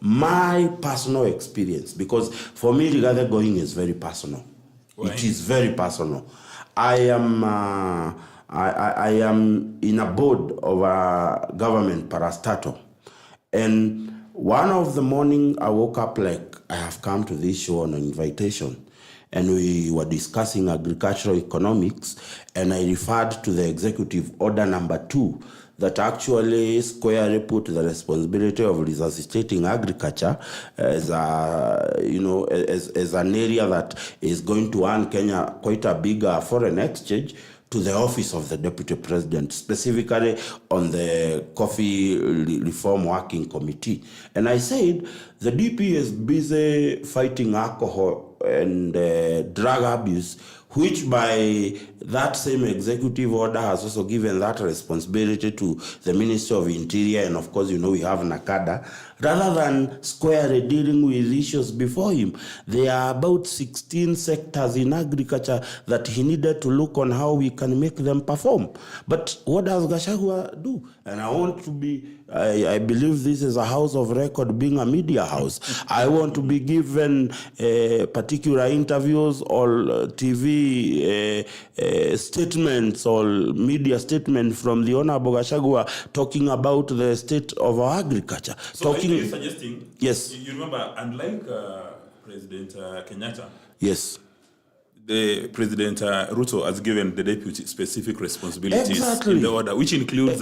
my personal experience, because for me, Rigathi going is very personal. Why? It is very personal. I am in a board of a government parastatal, and one of the morning I woke up like I have come to this show on an invitation, and we were discussing agricultural economics, and I referred to the executive order number 2 that actually squarely put the responsibility of resuscitating agriculture as an area that is going to earn Kenya quite a bigger foreign exchange, to the office of the Deputy President, specifically on the Coffee Reform Working Committee. And I said, the DP is busy fighting alcohol and drug abuse, which by that same executive order has also given that responsibility to the Ministry of Interior, and of course, we have Nakada, rather than squarely dealing with issues before him. There are about 16 sectors in agriculture that he needed to look on how we can make them perform. But what does Gachagua do? And I want to be, I believe this is a house of record, being a media house. I want to be given particular interviews or TV statements or media statements from the Honorable Gachagua talking about the state of our agriculture. So are you suggesting? Yes. You remember, unlike President Kenyatta. Yes. The President Ruto has given the deputy specific responsibilities exactly. in the order, which includes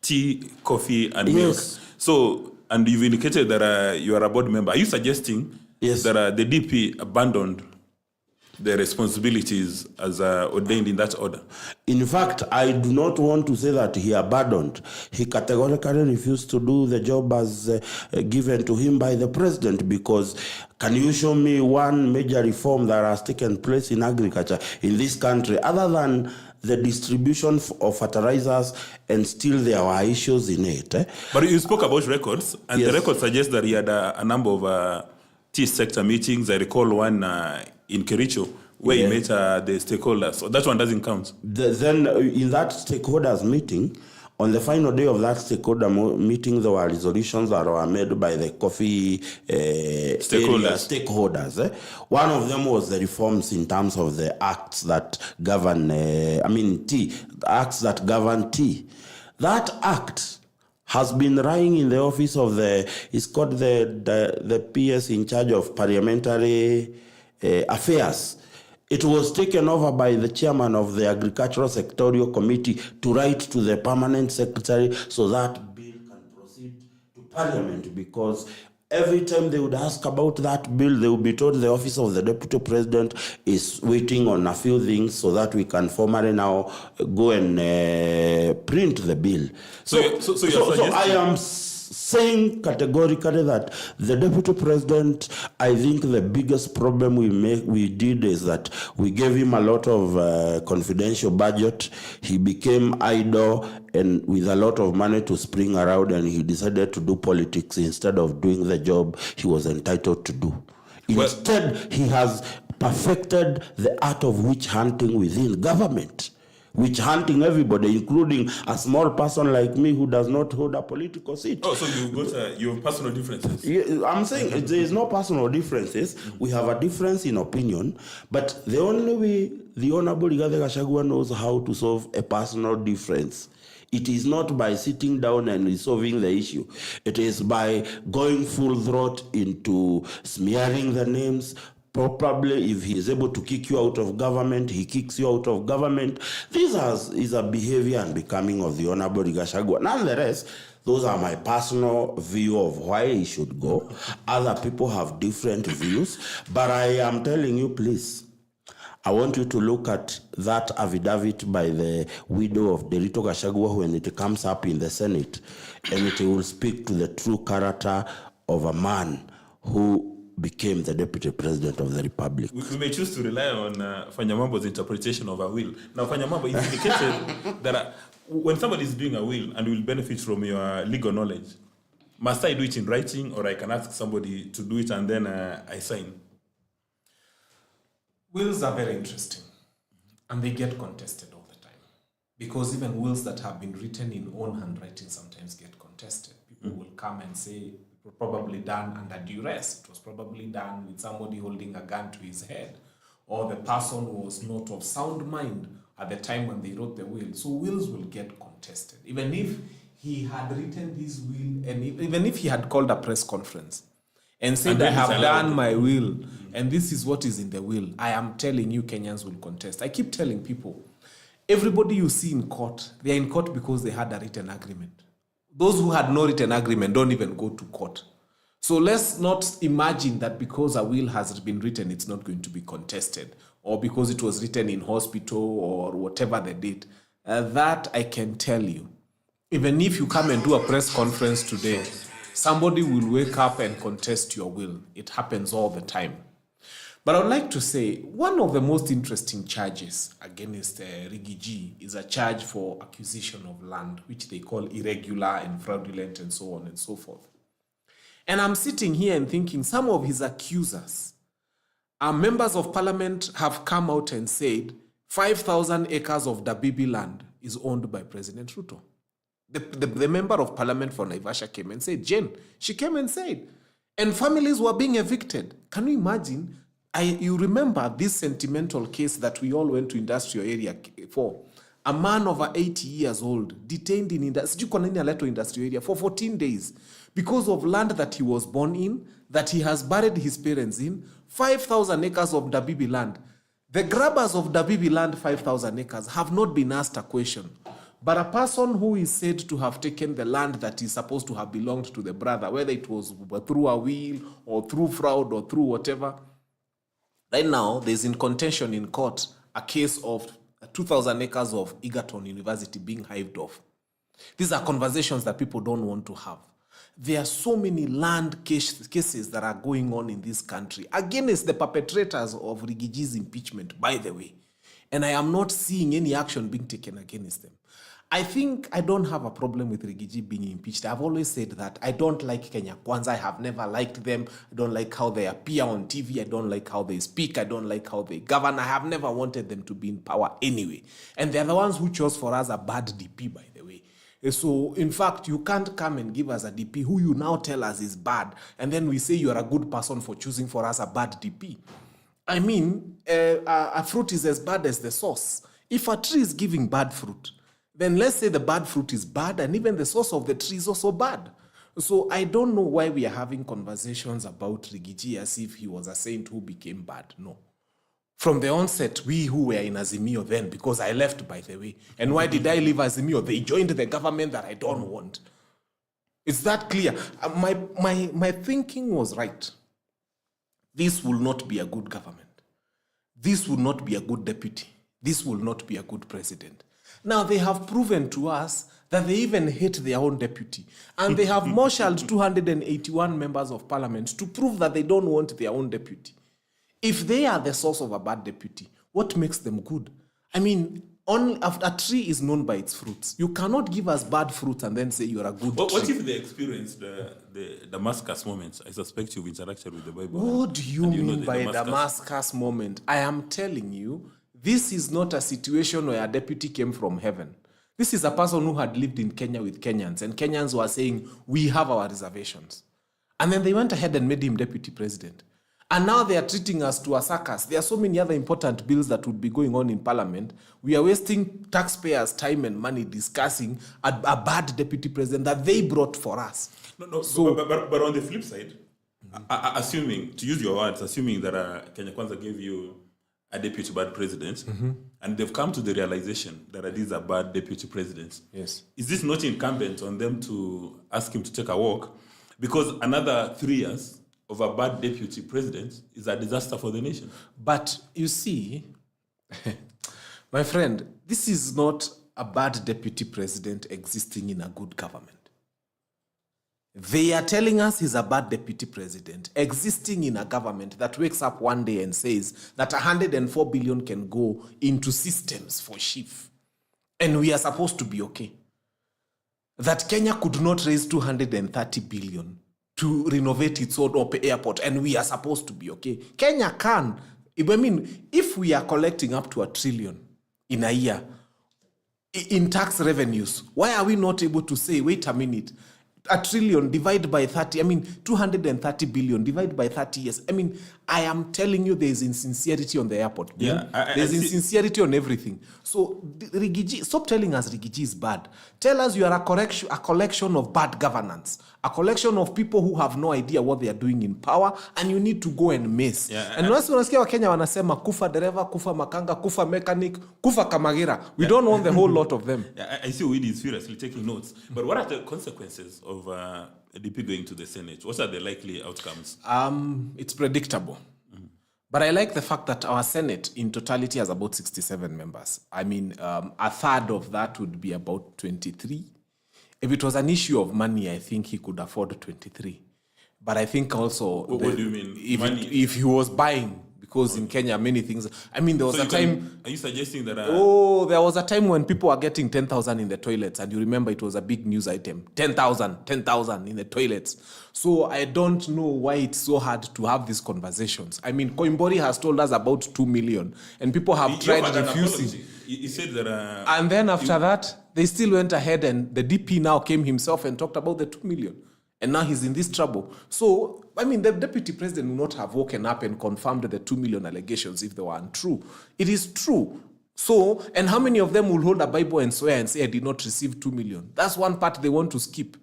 tea, coffee, and milk. So, and you've indicated that you are a board member. Are you suggesting that the DP abandoned the responsibilities as ordained in that order? In fact, I do not want to say that he abandoned. He categorically refused to do the job as given to him by the president, because can you show me one major reform that has taken place in agriculture in this country other than the distribution of fertilizers, and still there were issues in it? But you spoke about records, and the records suggest that he had a number of tea sector meetings. I recall one in Kericho, where he met the stakeholders. So that one doesn't count. Then in that stakeholders meeting, on the final day of that stakeholder meeting, there were resolutions that were made by the coffee stakeholders. One of them was the reforms in terms of the acts that govern, tea, acts that govern tea. That act has been lying in the office of it's called the PS in charge of parliamentary affairs. It was taken over by the chairman of the Agricultural Sectorial Committee to write to the permanent secretary so that bill can proceed to Parliament, because every time they would ask about that bill, they would be told the office of the Deputy President is waiting on a few things so that we can formally now go and print the bill. So I am saying categorically that the Deputy President, I think the biggest problem we did is that we gave him a lot of confidential budget. He became idle and with a lot of money to spring around, and he decided to do politics instead of doing the job he was entitled to do. Instead, he has perfected the art of witch hunting within government. Witch hunting everybody, including a small person like me who does not hold a political seat. Oh, so you have personal differences? Yeah, I'm saying there is no personal differences. We have a difference in opinion, but the only way the Honorable Rigathi Gachagua knows how to solve a personal difference, it is not by sitting down and resolving the issue. It is by going full throat into smearing the names. Probably if he is able to kick you out of government, he kicks you out of government. This is a behavior and becoming of the Honorable Gachagua. Nonetheless, those are my personal view of why he should go. Other people have different views. But I am telling you, please, I want you to look at that affidavit by the widow of Derito Gachagua when it comes up in the Senate, and it will speak to the true character of a man who became the Deputy President of the Republic. We may choose to rely on Fanya Mambo's interpretation of a will. Now, Fanya Mambo indicated that when somebody is doing a will and will benefit from your legal knowledge, must I do it in writing, or I can ask somebody to do it and then I sign? Wills are very interesting, and they get contested all the time, because even wills that have been written in own handwriting sometimes get contested. People will come and say, the was probably done under duress. It was probably done with somebody holding a gun to his head. Or the person was not of sound mind at the time when they wrote the will. So wills will get contested. Even if he had written his will, and even if he had called a press conference and said, I have done my will, and this is what is in the will, I am telling you, Kenyans will contest. I keep telling people, everybody you see in court, they are in court because they had a written agreement. Those who had no written agreement don't even go to court. So let's not imagine that because a will has been written, it's not going to be contested, or because it was written in hospital or whatever the date. That I can tell you. Even if you come and do a press conference today, somebody will wake up and contest your will. It happens all the time. But I would like to say, one of the most interesting charges against Riggy is a charge for acquisition of land, which they call irregular and fraudulent and so on and so forth. And I'm sitting here and thinking some of his accusers, our members of parliament, have come out and said 5,000 acres of Dabibi land is owned by President Ruto. The member of parliament for Naivasha came and said, Jane, she came and said, and families were being evicted. Can you imagine? You remember this sentimental case that we all went to industrial area for. A man over 80 years old detained in industrial area for 14 days because of land that he was born in, that he has buried his parents in, 5,000 acres of Dabibi land. The grabbers of Dabibi land, 5,000 acres, have not been asked a question. But a person who is said to have taken the land that is supposed to have belonged to the brother, whether it was through a will or through fraud or through whatever, right now there's in contention in court a case of 2,000 acres of Egerton University being hived off. These are conversations that people don't want to have. There are so many land cases that are going on in this country against the perpetrators of Rigiji's impeachment, by the way. And I am not seeing any action being taken against them. I think I don't have a problem with Rigiji being impeached. I've always said that I don't like Kenya Kwanza. I have never liked them. I don't like how they appear on TV. I don't like how they speak. I don't like how they govern. I have never wanted them to be in power anyway. And they're the ones who chose for us a bad DP, by the way. So, in fact, you can't come and give us a DP who you now tell us is bad, and then we say you are a good person for choosing for us a bad DP. I mean, a fruit is as bad as the source. If a tree is giving bad fruit, then let's say the bad fruit is bad, and even the source of the tree is also bad. So I don't know why we are having conversations about Rigiji as if he was a saint who became bad. No. From the onset, we who were in Azimio then, because I left, by the way. And why did I leave Azimio? They joined the government that I don't want. It's that clear. My thinking was right. This will not be a good government. This will not be a good deputy. This will not be a good president. Now, they have proven to us that they even hate their own deputy. And they have marshaled 281 members of parliament to prove that they don't want their own deputy. If they are the source of a bad deputy, what makes them good? I mean, a tree is known by its fruits. You cannot give us bad fruits and then say you're a good tree. What if they experience the Damascus moments? I suspect you've interacted with the Bible. What do you mean by Damascus moment? I am telling you, this is not a situation where a deputy came from heaven. This is a person who had lived in Kenya with Kenyans, and Kenyans were saying, we have our reservations. And then they went ahead and made him deputy president. And now they are treating us to a circus. There are so many other important bills that would be going on in parliament. We are wasting taxpayers' time and money discussing a bad deputy president that they brought for us. No. So, but on the flip side, assuming, to use your words, assuming that Kenya Kwanza gave you a deputy bad president, and they've come to the realization that these are bad deputy presidents. Yes. Is this not incumbent on them to ask him to take a walk? Because another 3 years of a bad deputy president is a disaster for the nation. But you see, my friend, this is not a bad deputy president existing in a good government. They are telling us he's a bad deputy president existing in a government that wakes up one day and says that 104 billion can go into systems for SHIF. And we are supposed to be okay. That Kenya could not raise 230 billion to renovate its own airport, and we are supposed to be okay. Kenya can. I mean, if we are collecting up to $1 trillion in a year in tax revenues, why are we not able to say, wait a minute, A trillion divide by 30. I mean, 230 billion divide by 30 years. I mean, I am telling you, there is insincerity on the airport. Yeah, there's insincerity on everything. So, Rigiji, stop telling us Rigiji is bad. Tell us you are a collection of bad governance, a collection of people who have no idea what they are doing in power, and you need to go and miss. Yeah, and unasikia Wakenya wanasema kufa dereva, kufa makanga, kufa mechanic, kufa kamagira. We don't want the whole lot of them. Yeah, I see Owidi is furiously taking notes. But what are the consequences of DP going to the Senate? What are the likely outcomes? It's predictable. But I like the fact that our Senate in totality has about 67 members. I mean, a third of that would be about 23. If it was an issue of money, I think he could afford 23. But I think also... What do you mean? If he was buying... Because in Kenya, many things... I mean, there was a time... Are you suggesting that... there was a time when people were getting 10,000 in the toilets. And you remember it was a big news item. 10,000 in the toilets. So I don't know why it's so hard to have these conversations. I mean, Koimbori has told us about 2 million. And people have tried refusing. He said that... and then after that, they still went ahead and the DP now came himself and talked about the 2 million. And now he's in this trouble. So, I mean, the deputy president would not have woken up and confirmed the 2 million allegations if they were untrue. It is true. So, and how many of them will hold a Bible and swear and say, I did not receive 2 million? That's one part they want to skip.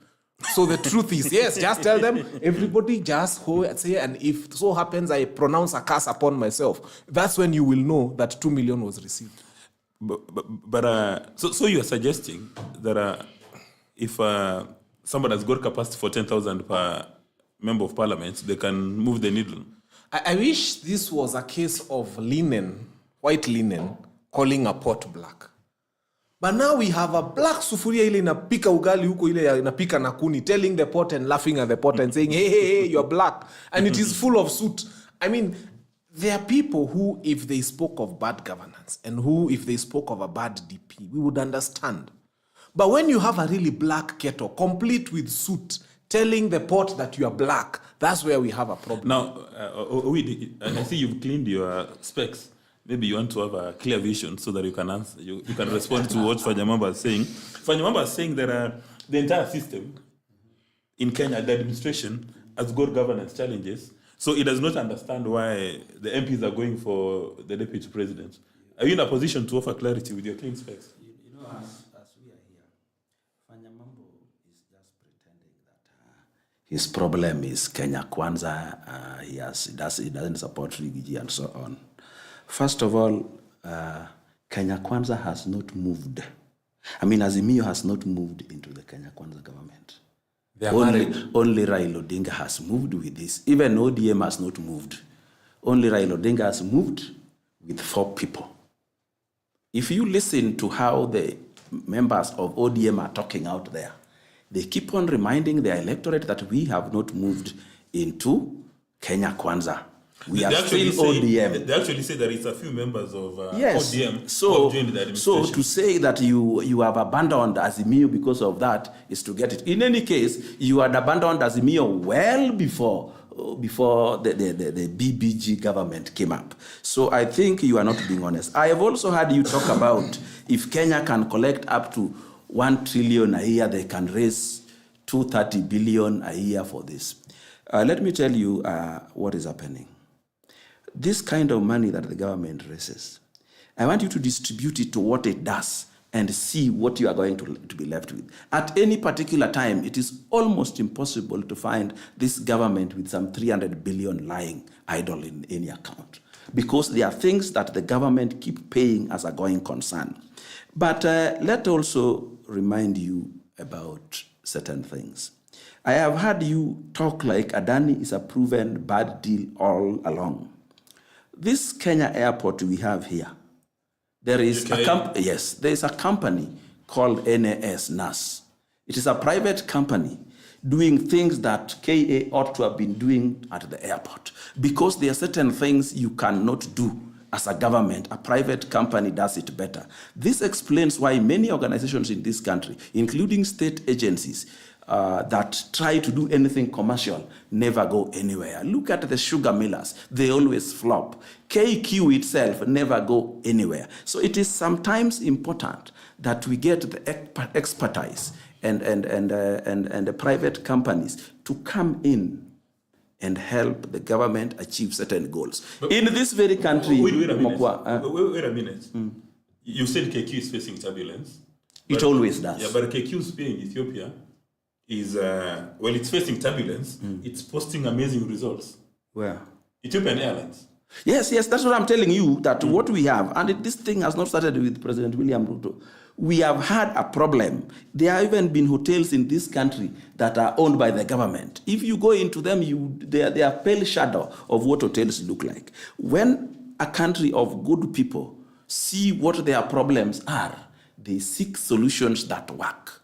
So the truth is, yes, just tell them, everybody just say, and if so happens I pronounce a curse upon myself, that's when you will know that 2 million was received. So you're suggesting that if... somebody has got capacity for 10,000 per member of parliament, they can move the needle. I wish this was a case of linen, white linen, calling a pot black. But now we have a black sufuria ile inapika ugali huko ile inapika na kuni, telling the pot and laughing at the pot and saying, hey, you're black. And it is full of soot. I mean, there are people who, if they spoke of bad governance, and who, if they spoke of a bad DP, we would understand. But when you have a really black kettle, complete with soot, telling the pot that you are black, that's where we have a problem. Now, I see you've cleaned your specs. Maybe you want to have a clear vision so that you can answer. You can respond to what Fanya Mambo is saying. Fanya Mambo is saying that the entire system in Kenya, the administration, has got governance challenges. So it does not understand why the MPs are going for the deputy president. Are you in a position to offer clarity with your clean specs? His problem is Kenya Kwanza. He doesn't support Rigiji and so on. First of all, Kenya Kwanza has not moved. I mean, Azimio has not moved into the Kenya Kwanza government. Only Raila Odinga has moved with this. Even ODM has not moved. Only Raila Odinga has moved with 4 people. If you listen to how the members of ODM are talking out there, they keep on reminding their electorate that we have not moved into Kenya Kwanza. We are still ODM. They actually say that it's a few members of ODM who have joined the administration. So to say that you have abandoned Azimio because of that is to get it. In any case, you had abandoned Azimio well before the BBG government came up. So I think you are not being honest. I have also heard you talk about if Kenya can collect up to 1 trillion a year, they can raise 230 billion a year for this. Let me tell you what is happening. This kind of money that the government raises, I want you to distribute it to what it does and see what you are going to be left with. At any particular time, it is almost impossible to find this government with some 300 billion lying idle in any account, because there are things that the government keep paying as a going concern. But let also remind you about certain things. I have heard you talk like Adani is a proven bad deal all along. This Kenya airport we have here, there is there is a company called NAS. It is a private company doing things that KA ought to have been doing at the airport, because there are certain things you cannot do as a government. A private company does it better. This explains why many organizations in this country, including state agencies, that try to do anything commercial never go anywhere. Look at the sugar millers. They always flop. KQ itself never go anywhere. So it is sometimes important that we get the expertise the private companies to come in and help the government achieve certain goals. But in this very country, wait a minute. Mokua, wait a minute. You said KQ is facing turbulence. It always does. Yeah, but KQ's pay in Ethiopia is, it's facing turbulence, it's posting amazing results. Where? Ethiopian Airlines. Yes, that's what I'm telling you, that what we have, and this thing has not started with President William Ruto. We have had a problem. There have even been hotels in this country that are owned by the government. If you go into them, they are pale shadow of what hotels look like. When a country of good people see what their problems are, they seek solutions that work.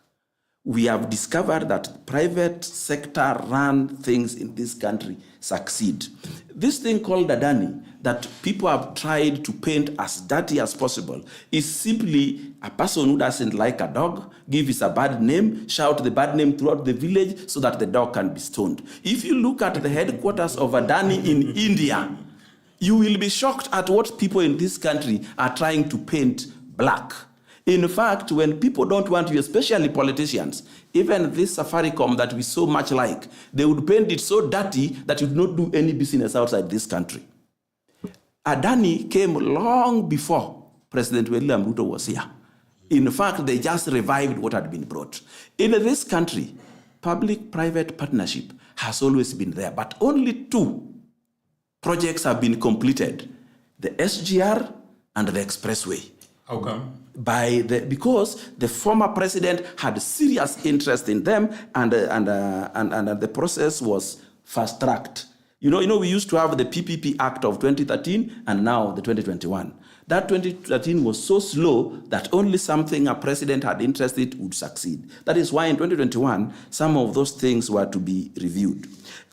We have discovered that private sector run things in this country succeed. This thing called Adani, that people have tried to paint as dirty as possible, is simply a person who doesn't like a dog, give it a bad name, shout the bad name throughout the village so that the dog can be stoned. If you look at the headquarters of Adani in India, you will be shocked at what people in this country are trying to paint black. In fact, when people don't want you, especially politicians, even this Safaricom that we so much like, they would paint it so dirty that you do not do any business outside this country. Adani came long before President William Ruto was here. In fact, they just revived what had been brought. In this country, public-private partnership has always been there, but only 2 projects have been completed: the SGR and the expressway. How come? Because the former president had serious interest in them, and the process was fast-tracked. You know, we used to have the PPP Act of 2013 and now the 2021. That 2013 was so slow that only something a president had interest in would succeed. That is why in 2021, some of those things were to be reviewed.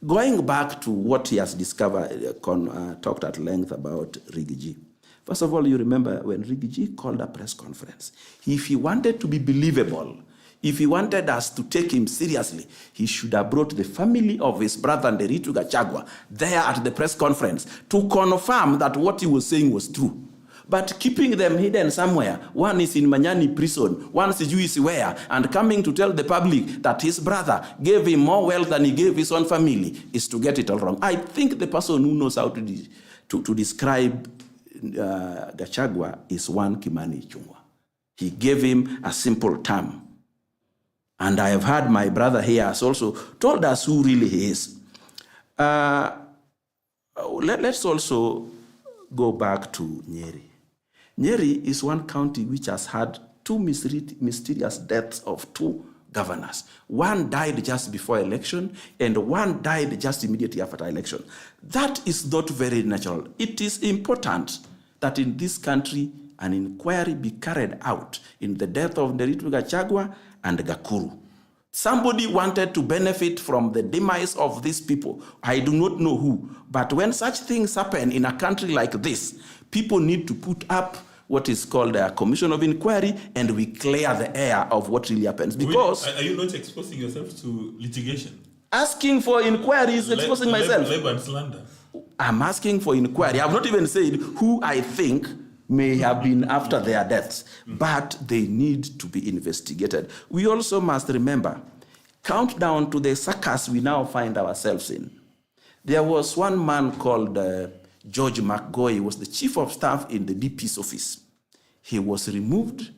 Going back to what he has discovered, talked at length about Rigiji. First of all, you remember when Rigiji called a press conference, if he wanted to be believable, if he wanted us to take him seriously, he should have brought the family of his brother Nderitu Gachagua there at the press conference to confirm that what he was saying was true. But keeping them hidden somewhere, one is in Manyani prison, one is where, and coming to tell the public that his brother gave him more wealth than he gave his own family, is to get it all wrong. I think the person who knows how to describe Gachagua is one Kimani Ichung'wah. He gave him a simple term. And I have heard my brother here has also told us who really he is. Let's also go back to Nyeri. Nyeri is one county which has had 2 mysterious deaths of 2 governors. One died just before election, and one died just immediately after election. That is not very natural. It is important that in this country an inquiry be carried out in the death of Nderitu Gachagua and Gakuru. Somebody wanted to benefit from the demise of these people. I do not know who. But when such things happen in a country like this, people need to put up what is called a commission of inquiry, and we clear the air of what really happens. Because are you not exposing yourself to litigation? Asking for inquiry is exposing myself. Labor and slander. I'm asking for inquiry. I've not even said who I think may have been after their deaths, but they need to be investigated. We also must remember, countdown to the circus we now find ourselves in. There was one man called George McGoy. He was the chief of staff in the DP's office. He was removed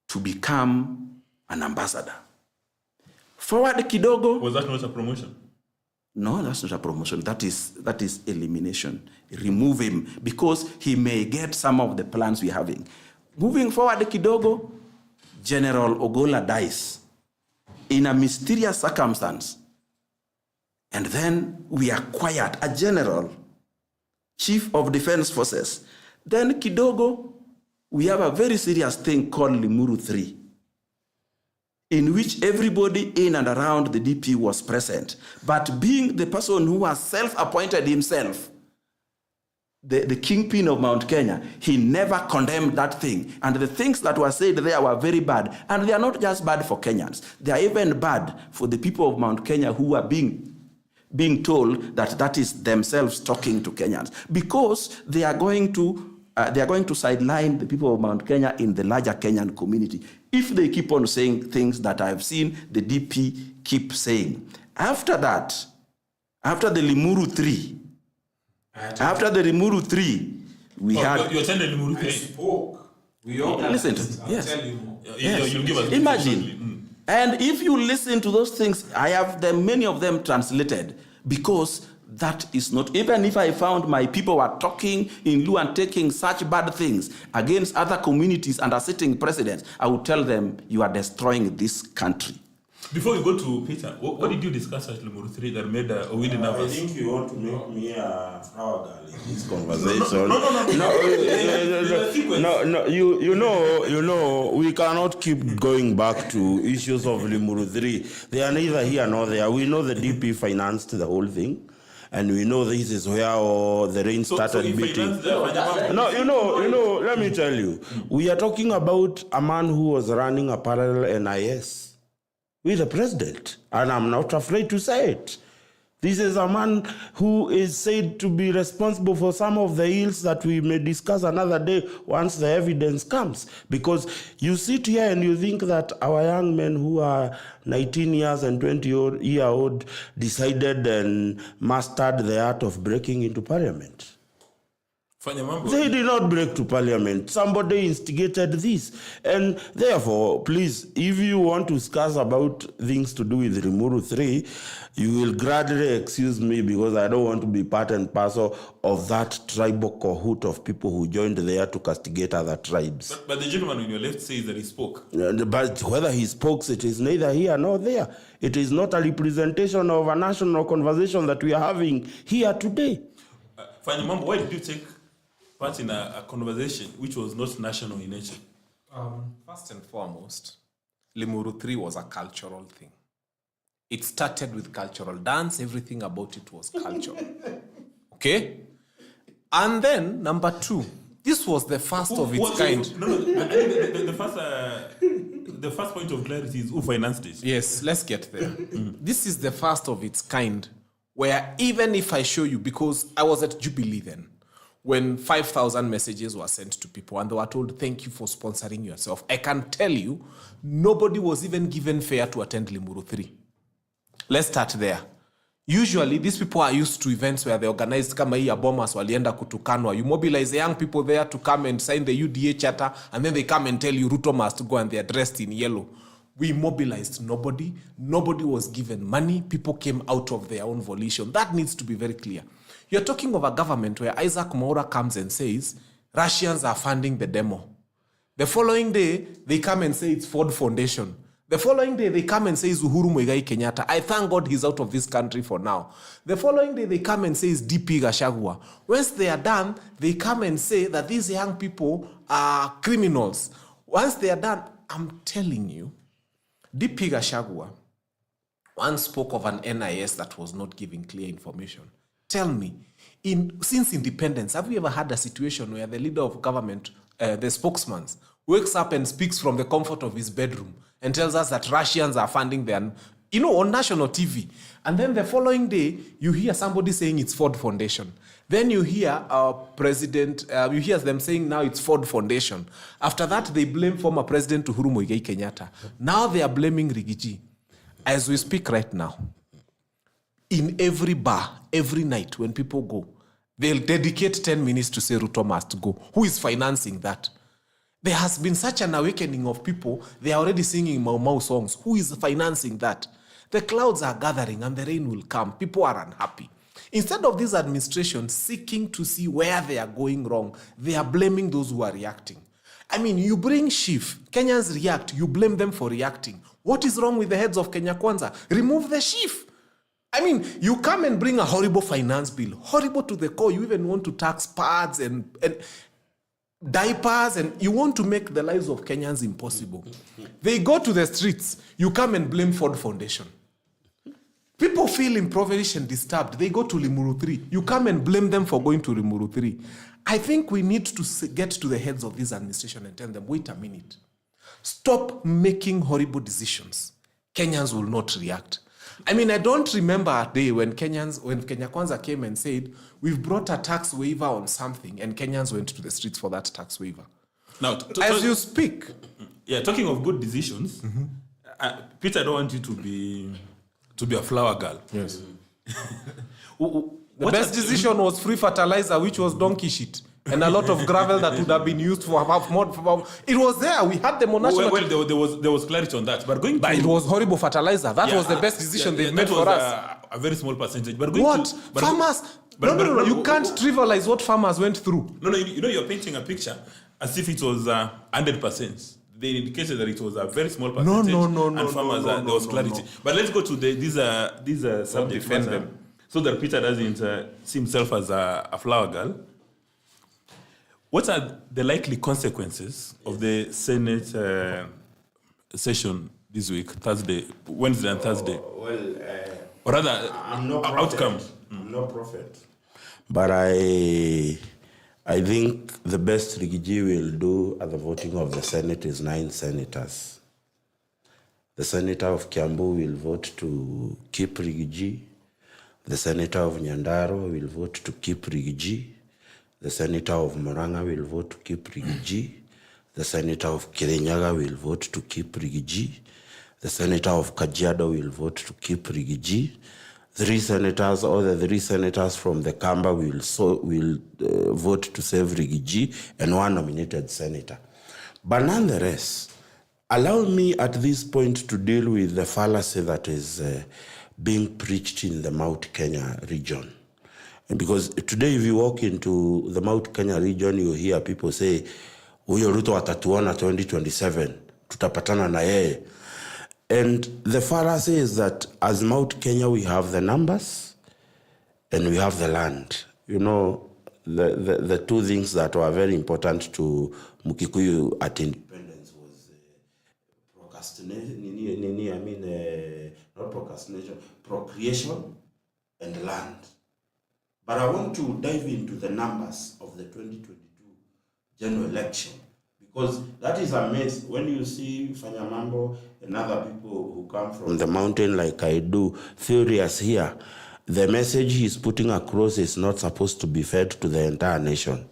to become an ambassador. Forward kidogo. Was that not a promotion? No, that's not a promotion. That is elimination. Remove him because he may get some of the plans we're having. Moving forward kidogo, General Ogola dies in a mysterious circumstance. And then we acquired a general, chief of defense forces. Then kidogo, we have a very serious thing called Limuru 3, in which everybody in and around the DP was present. But being the person who has self-appointed himself, the kingpin of Mount Kenya, he never condemned that thing. And the things that were said there were very bad. And they are not just bad for Kenyans. They are even bad for the people of Mount Kenya who are being told that is themselves talking to Kenyans. Because they are going to they are going to sideline the people of Mount Kenya in the larger Kenyan community if they keep on saying things that I've seen the DP keep saying. After that, after the Limuru 3, we had... You attended Limuru 3? I spoke. We all listen to I'll yes. tell you more. Yes. You'll give us Imagine. And if you listen to those things, I have them, many of them translated, because that is not, even if I found my people were talking in lieu and taking such bad things against other communities and are sitting presidents, I would tell them, you are destroying this country. Before we go to Peter, what did you discuss at Limuru 3 that made Owidi nervous? I think you want to make me a flower girl in this conversation. No. We cannot keep going back to issues of Limuru 3. They are neither here nor there. We know the DP financed the whole thing. And we know this is where the rain started beating. No, let me tell you. We are talking about a man who was running a parallel NIS with the president. And I'm not afraid to say it. This is a man who is said to be responsible for some of the ills that we may discuss another day once the evidence comes. Because you sit here and you think that our young men who are 19 years and 20-year-old decided and mastered the art of breaking into parliament. Fanya Mambo. They did not break to parliament. Somebody instigated this. And therefore, please, if you want to discuss about things to do with Limuru 3, you will gladly excuse me because I don't want to be part and parcel of that tribal cahoot of people who joined there to castigate other tribes. But the gentleman on your left says that he spoke. But whether he spoke, it is neither here nor there. It is not a representation of a national conversation that we are having here today. Fanya Mambo, why did you take part in a conversation which was not national in nature? First and foremost, Limuru 3 was a cultural thing. It started with cultural dance. Everything about it was cultural. Okay? And then, number 2, this was the first of its kind. The first point of clarity is who financed it. Yes, let's get there. This is the first of its kind where even if I show you, because I was at Jubilee then, when 5,000 messages were sent to people and they were told, thank you for sponsoring yourself. I can tell you, nobody was even given fare to attend Limuru 3. Let's start there. Usually, these people are used to events where they organize kama hii ya bombers walienda kutukanwa. You mobilize young people there to come and sign the UDA charter, and then they come and tell you Ruto must go and they are dressed in yellow. We mobilized nobody. Nobody was given money. People came out of their own volition. That needs to be very clear. You're talking of a government where Isaac Mwaura comes and says, Russians are funding the demo. The following day, they come and say it's Ford Foundation. The following day, they come and say Uhuru Muigai Kenyatta. I thank God he's out of this country for now. The following day, they come and say it's DP Gachagua. Once they are done, they come and say that these young people are criminals. Once they are done, I'm telling you, DP Gachagua once spoke of an NIS that was not giving clear information. Tell me, since independence, have we ever had a situation where the leader of government, the spokesman, wakes up and speaks from the comfort of his bedroom and tells us that Russians are funding them, on national TV. And then the following day, you hear somebody saying it's Ford Foundation. Then you hear our president, you hear them saying now it's Ford Foundation. After that, they blame former President Uhuru Muigai Kenyatta. Now they are blaming Rigiji. As we speak right now, in every bar, every night when people go, they'll dedicate 10 minutes to say Ruto must go. Who is financing that? There has been such an awakening of people. They are already singing Mau Mau songs. Who is financing that? The clouds are gathering and the rain will come. People are unhappy. Instead of this administration seeking to see where they are going wrong, they are blaming those who are reacting. I mean, you bring chief, Kenyans react, you blame them for reacting. What is wrong with the heads of Kenya Kwanza? Remove the chief. I mean, you come and bring a horrible finance bill, horrible to the core. You even want to tax pads and diapers, and you want to make the lives of Kenyans impossible. They go to the streets. You come and blame Ford Foundation. People feel impoverished and disturbed. They go to Limuru 3. You come and blame them for going to Limuru 3. I think we need to get to the heads of this administration and tell them, wait a minute. Stop making horrible decisions. Kenyans will not react. I mean, I don't remember a day when Kenya Kwanza came and said, we've brought a tax waiver on something, and Kenyans went to the streets for that tax waiver. Now, as you speak. Yeah, talking of good decisions, Peter, I don't want you to be a flower girl. Yes. The best decision was free fertilizer, which was donkey shit. And a lot of gravel that would have been used for more. It was there. We had them on national. Well, there was clarity on that. But it was horrible fertilizer. That was the best decision they've made for us. A very small percentage. But farmers? No. You can't trivialize what farmers went through. No. You're painting a picture as if it was 100%. They indicated that it was a very small percentage. No. And farmers, there was clarity. But let's go to these subject matter, so that Peter doesn't see himself as a flower girl. What are the likely consequences of the Senate session this week, Wednesday and Thursday? Or rather, I'm no outcome? I'm no prophet. But I think the best Rigiji will do at the voting of the Senate is 9 senators. The senator of Kiambu will vote to keep Rigiji. The senator of Nyandarua will vote to keep Rigiji. The senator of Murang'a will vote to keep Rigiji. The senator of Kirinyaga will vote to keep Rigiji. The senator of Kajiado will vote to keep Rigiji. The three senators from the Kamba will vote to save Rigiji, and one nominated senator. But nonetheless, allow me at this point to deal with the fallacy that is being preached in the Mount Kenya region. And because today, if you walk into the Mount Kenya region, you hear people say, "Huyo Ruto atatuona 2027, tutapatana na yeye." And the fallacy is that as Mount Kenya, we have the numbers and we have the land. You know, the two things that were very important to Mukikuyu at independence was procreation and land. But I want to dive into the numbers of the 2022 general election, because that is a mess. When you see Fanya Mambo and other people who come from the mountain like I do, furious here, the message he's putting across is not supposed to be fed to the entire nation.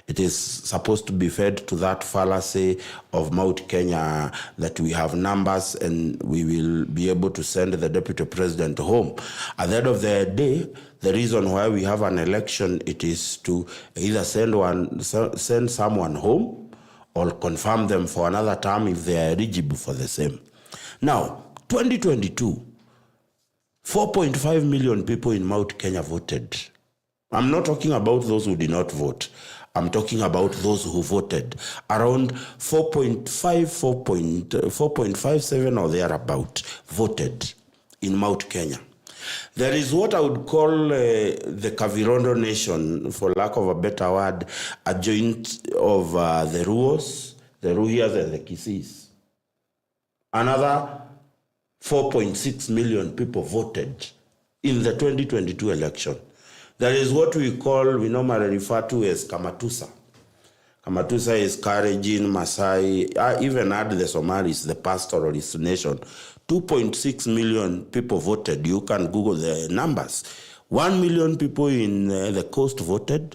It is supposed to be fed to that fallacy of Mount Kenya that we have numbers and we will be able to send the deputy president home. At the end of the day, the reason why we have an election, it is to either send someone home or confirm them for another term if they are eligible for the same. Now, 2022, 4.5 million people in Mount Kenya voted. I'm not talking about those who did not vote. I'm talking about those who voted. Around 4.57 or thereabout voted in Mount Kenya. There is what I would call the Kavirondo nation, for lack of a better word, a joint of the Ruos, the Ruhias, and the Kisis. Another 4.6 million people voted in the 2022 election. There is what we normally refer to as Kamatusa. Kamatusa is Kalenjin, Masai, even add the Somalis, the pastoralist nation. 2.6 million people voted. You can Google the numbers. 1 million people in the coast voted.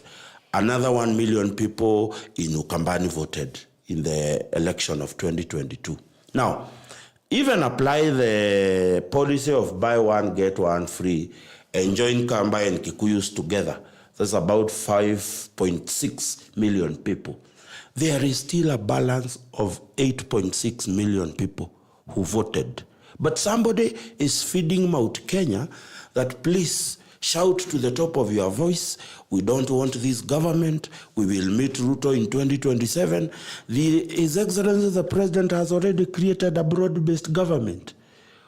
Another 1 million people in Ukambani voted in the election of 2022. Now, even apply the policy of buy one, get one free, and join Kamba and Kikuyus together. That's about 5.6 million people. There is still a balance of 8.6 million people who voted. But somebody is feeding Mount Kenya that please shout to the top of your voice, we don't want this government, we will meet Ruto in 2027. His Excellency the President has already created a broad-based government.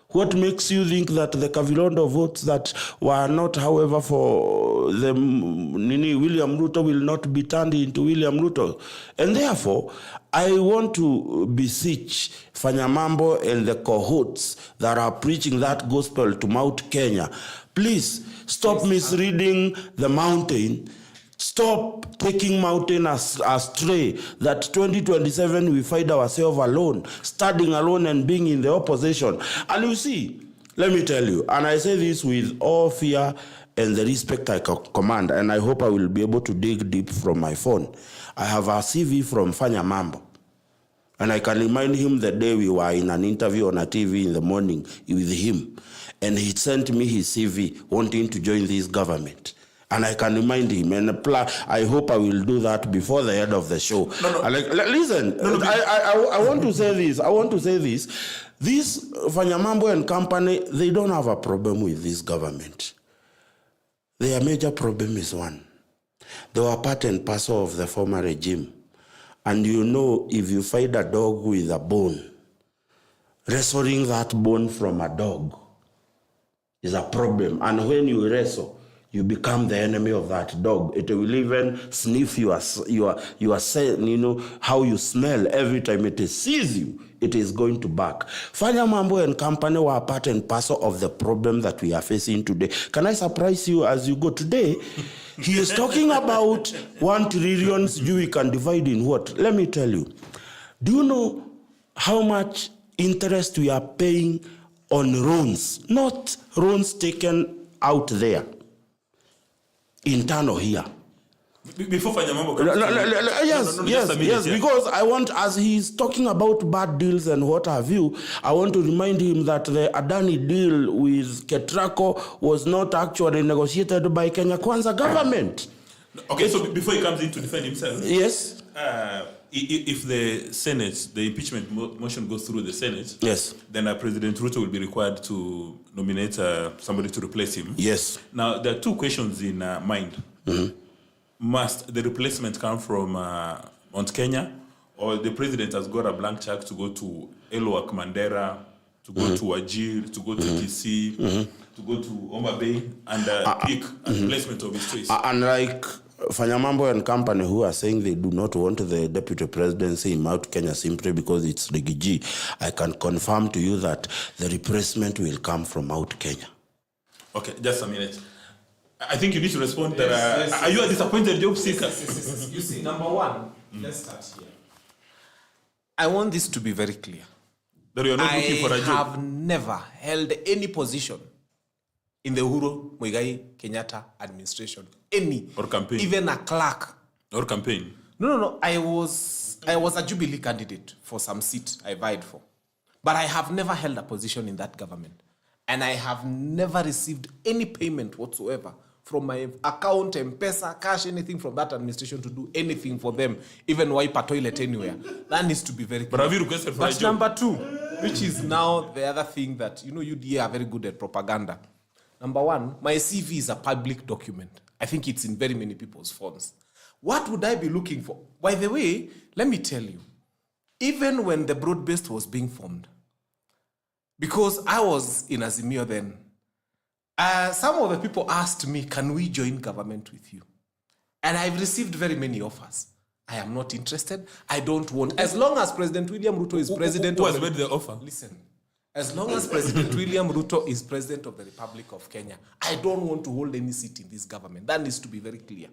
What makes you think that the Kavirondo votes that were not, however, for the William Ruto will not be turned into William Ruto? And therefore, I want to beseech Fanya Mambo and the cohorts that are preaching that gospel to Mount Kenya, please stop misreading the mountain. Stop taking mountain astray, that 2027 we find ourselves alone, standing alone and being in the opposition. And you see, let me tell you, and I say this with all fear and the respect I command, and I hope I will be able to dig deep from my phone. I have a CV from Fanya Mambo. And I can remind him the day we were in an interview on a TV in the morning with him. And he sent me his CV wanting to join this government. And I can remind him. And I hope I will do that before the end of the show. Listen, I want to say this. I want to say this. This Fanya Mambo and company, they don't have a problem with this government. Their major problem is one. They were part and parcel of the former regime. And you know, if you find a dog with a bone, wrestling that bone from a dog is a problem. And when you wrestle, you become the enemy of that dog. It will even sniff you, you know, how you smell every time it sees you. It is going to bark. Fanya Mambo and company were part and parcel of the problem that we are facing today. Can I surprise you as you go today? He is talking about 1 trillion we can divide in what? Let me tell you. Do you know how much interest we are paying on loans? Not loans taken out there. Internal here. Before Fanya Mambo Yes, because I want, as he's talking about bad deals and what have you, I want to remind him that the Adani deal with Ketraco was not actually negotiated by Kenya Kwanza government. Okay, so before he comes in to defend himself, yes, if the Senate, the impeachment motion goes through the Senate, yes, then President Ruto will be required to nominate somebody to replace him. Yes. Now, there are two questions in mind. Mm-hmm. Must the replacement come from Mount Kenya, or the president has got a blank check to go to Elwak Mandera, to go to Wajir, to go to Kisii, to go to Homa Bay, and pick a replacement of his choice? Unlike Fanya Mambo and company, who are saying they do not want the deputy presidency in Mount Kenya simply because it's Rigiji, I can confirm to you that the replacement will come from Mount Kenya. Okay, just a minute. I think you need to respond. Are you a disappointed job seeker? Yes. You see, number one, let's start here. I want this to be very clear. That you're not looking for a job. I have never held any position in the Uhuru Muigai Kenyatta administration. Any. Or campaign. Even a clerk. Or campaign. No. I was a Jubilee candidate for some seat I vied for. But I have never held a position in that government. And I have never received any payment whatsoever from my account, M-Pesa, cash, anything from that administration to do anything for them, even wipe a toilet anywhere. That needs to be very clear. But have you requested for a job? But number two, which is now the other thing that, you UDA are very good at propaganda. Number one, my CV is a public document. I think it's in very many people's phones. What would I be looking for? By the way, let me tell you, even when the broad-based was being formed, because I was in Azimio then, some of the people asked me, can we join government with you? And I've received very many offers. I am not interested. I don't want. As long as President William Ruto is president who has made the offer? Listen. As long as President William Ruto is president of the Republic of Kenya, I don't want to hold any seat in this government. That needs to be very clear.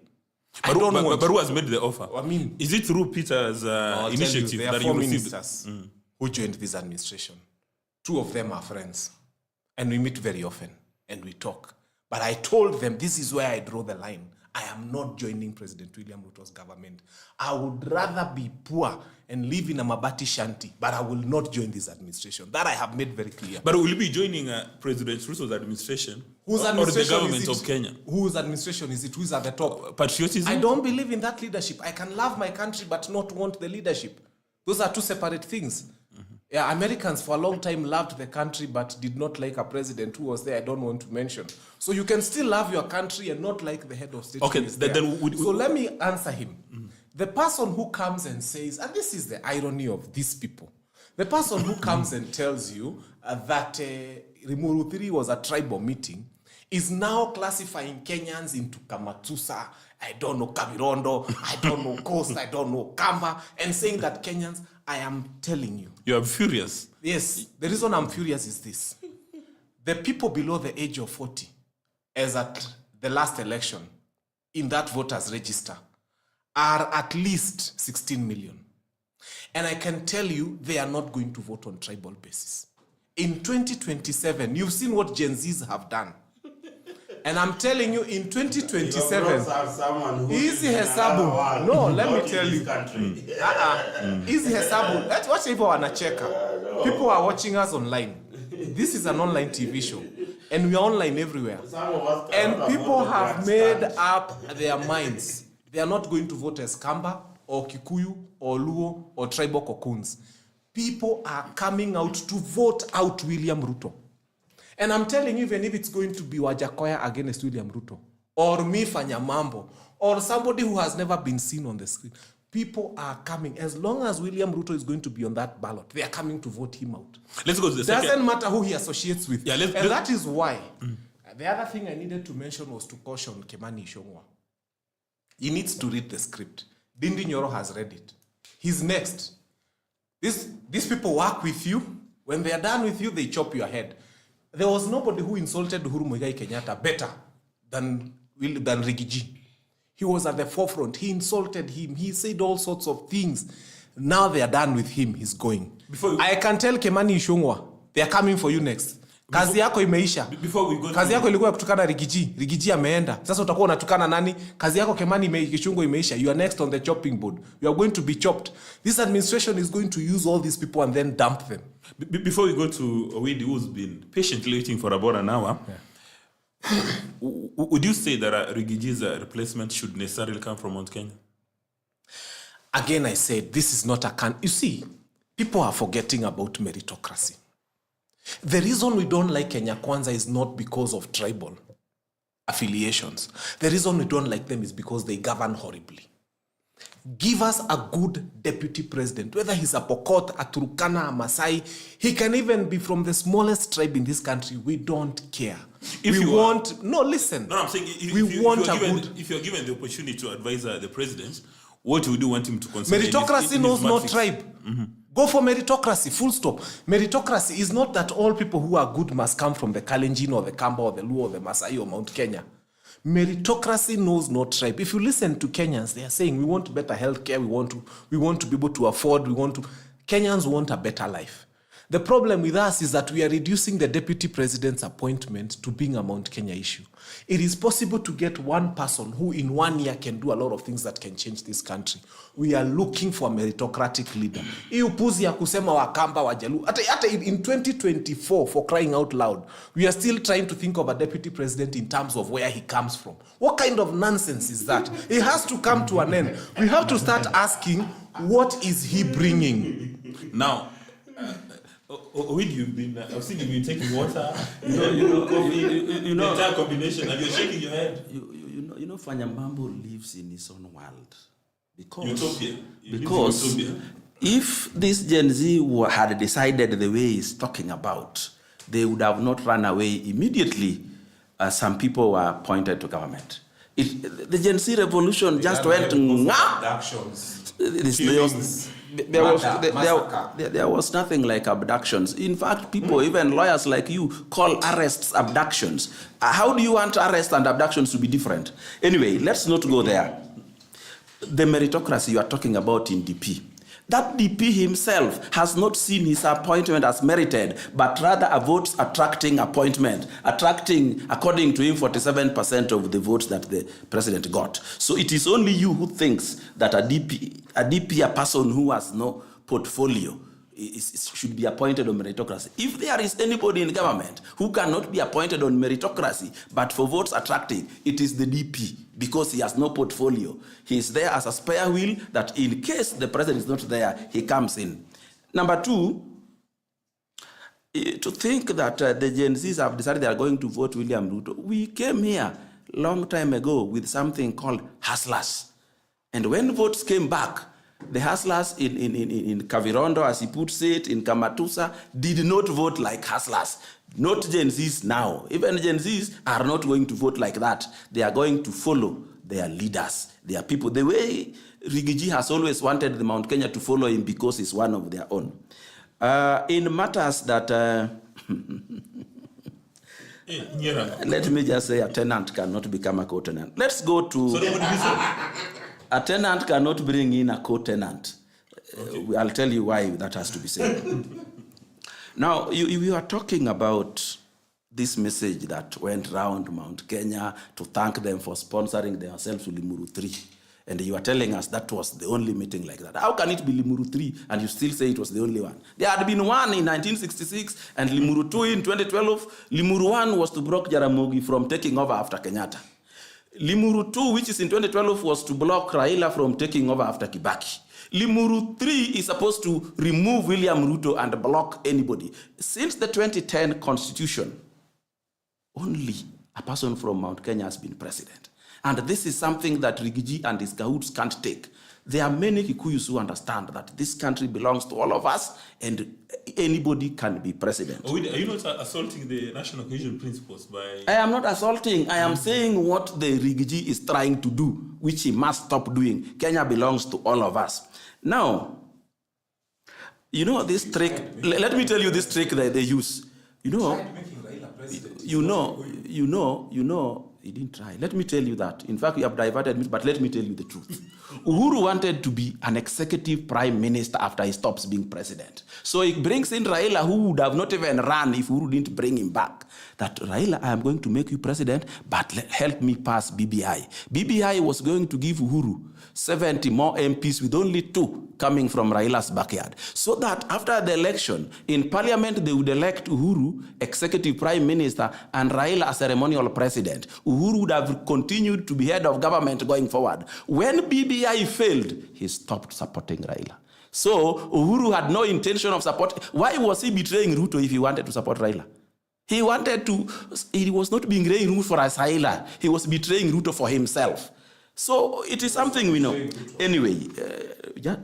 But who has made the offer? I mean, is it through Peter's initiative there that are 4 you received? ministers who joined this administration. 2 of them are friends. And we meet very often. And we talk. But I told them, this is where I draw the line. I am not joining President William Ruto's government. I would rather be poor and live in a Mabati shanty, but I will not join this administration. That I have made very clear. But will you be joining President Ruto's administration? Whose administration or the government of Kenya? Whose administration is it? Who's at the top? Patriotism? I don't believe in that leadership. I can love my country but not want the leadership. Those are 2 separate things. Yeah, Americans for a long time loved the country but did not like a president who was there I don't want to mention. So you can still love your country and not like the head of state. Okay, so let me answer him. The person who comes and says, and this is the irony of these people, the person who comes and tells you that Limuru 3 was a tribal meeting is now classifying Kenyans into Kamatusa, I don't know, Kavirondo, I don't know, Coast, I don't know, Kamba, and saying that Kenyans, I am telling you. You are furious. Yes. The reason I'm furious is this. The people below the age of 40, as at the last election, in that voters register, are at least 16 million. And I can tell you, they are not going to vote on tribal basis. In 2027, you've seen what Gen Zs have done. And I'm telling you, in 2027, easy hesabu. No, let me tell you. Easy hesabu. Let's watch people wanacheka. People are watching us online. This is an online TV show. And we are online everywhere. And people have made up their minds. They are not going to vote as Kamba or Kikuyu or Luo or tribal cocoons. People are coming out to vote out William Ruto. And I'm telling you, even if it's going to be Wajakoya against William Ruto, or me, Fanya Mambo, or somebody who has never been seen on the screen, people are coming. As long as William Ruto is going to be on that ballot, they are coming to vote him out. Let's go to the second. Doesn't matter who he associates with. Yeah, and that is why. The other thing I needed to mention was to caution Kimani Ichung'wah. He needs to read the script. Ndindi Nyoro has read it. He's next. These people work with you. When they are done with you, they chop your head. There was nobody who insulted Uhuru Muigai Kenyatta better than Rigiji. He was at the forefront. He insulted him. He said all sorts of things. Now they are done with him. He's going. I can tell Kimani Ichung'wah, they are coming for you next. Kazi yako imeisha. Kazi yako ilikuwa kutukana Rigiji. Rigiji ameenda. Sasa utakuwa unatukana nani? Kazi yako Kimani Ichung'wah imeisha. You are next on the chopping board. You are going to be chopped. This administration is going to use all these people and then dump them. Before we go to Owidi, who's been patiently waiting for about an hour, would you say that Rigiji's replacement should necessarily come from Mount Kenya? Again, I said, this is not a You see, people are forgetting about meritocracy. The reason we don't like Kenya Kwanza is not because of tribal affiliations. The reason we don't like them is because they govern horribly. Give us a good deputy president, whether he's a Pokot, a Turkana, a Masai. He can even be from the smallest tribe in this country. We don't care. I'm saying if you're given the opportunity to advise the president, what would you want him to consider? Meritocracy knows no tribe. Mm-hmm. Go for meritocracy, full stop. Meritocracy is not that all people who are good must come from the Kalenjin or the Kamba or the Luo or the Masai or Mount Kenya. Meritocracy knows no tribe. If you listen to Kenyans, they are saying we want better healthcare, we want to be able to afford, Kenyans want a better life. The problem with us is that we are reducing the deputy president's appointment to being a Mount Kenya issue. It is possible to get one person who in 1 year can do a lot of things that can change this country. We are looking for a meritocratic leader. Hii upuzi ya kusema Wakamba, Wajalu. Hata in 2024, for crying out loud, we are still trying to think of a deputy president in terms of where he comes from. What kind of nonsense is that? It has to come to an end. We have to start asking, what is he bringing? Now, I've seen you've been taking water, the entire combination, and you're shaking your head. You know, Fanya Mambo lives in his own world. Because if this Gen Z had decided the way he's talking about, they would have not run away immediately as some people were appointed to government. The Gen Z revolution just went there was nothing like abductions. In fact, people, even lawyers like you, call arrests abductions. How do you want arrests and abductions to be different? Anyway, let's not go there. The meritocracy you are talking about in DP. That DP himself has not seen his appointment as merited, but rather a votes attracting appointment, attracting, according to him, 47% of the votes that the president got. So it is only you who thinks that a DP, a person who has no portfolio, should be appointed on meritocracy. If there is anybody in government who cannot be appointed on meritocracy, but for votes attracting, it is the DP, because he has no portfolio. He is there as a spare wheel that in case the president is not there, he comes in. Number two, to think that the Gen Zs have decided they are going to vote William Ruto. We came here long time ago with something called hustlers. And when votes came back, the hustlers in Kavirondo, as he puts it, in Kamatusa, did not vote like hustlers. Not Gen Zs now. Even Gen Zs are not going to vote like that. They are going to follow their leaders, their people. The way Rigiji has always wanted the Mount Kenya to follow him because he's one of their own. In matters that... let me just say a tenant cannot become a co-tenant. Let's go to... So what did you say? A tenant cannot bring in a co-tenant. Okay. I'll tell you why that has to be said. Now, you are talking about this message that went round Mount Kenya to thank them for sponsoring themselves to Limuru 3. And you are telling us that was the only meeting like that. How can it be Limuru 3 and you still say it was the only one? There had been one in 1966 and Limuru 2 in 2012. Limuru 1 was to block Jaramogi from taking over after Kenyatta. Limuru 2, which is in 2012, was to block Raila from taking over after Kibaki. Limuru 3 is supposed to remove William Ruto and block anybody. Since the 2010 constitution, only a person from Mount Kenya has been president. And this is something that Rigiji and his cahoots can't take. There are many Kikuyus who understand that this country belongs to all of us and anybody can be president. Are you not assaulting the national cohesion principles by... I am not assaulting. I am saying what the Rigiji is trying to do, which he must stop doing. Kenya belongs to all of us. Now, you know this trick. Let me tell you this trick that they use. You know, he didn't try. Let me tell you that. In fact, we have diverted me, but let me tell you the truth. Uhuru wanted to be an executive prime minister after he stops being president. So he brings in Raila, who would have not even run if Uhuru didn't bring him back. That, Raila, I am going to make you president, but help me pass BBI. BBI was going to give Uhuru 70 more MPs with only 2 coming from Raila's backyard. So that after the election, in parliament, they would elect Uhuru, executive prime minister, and Raila as ceremonial president. Uhuru would have continued to be head of government going forward. When BBI failed, he stopped supporting Raila. So Uhuru had no intention of supporting. Why was he betraying Ruto if he wanted to support Raila? He was not betraying Ruto for Raila. He was betraying Ruto for himself. So it is something we know. Anyway,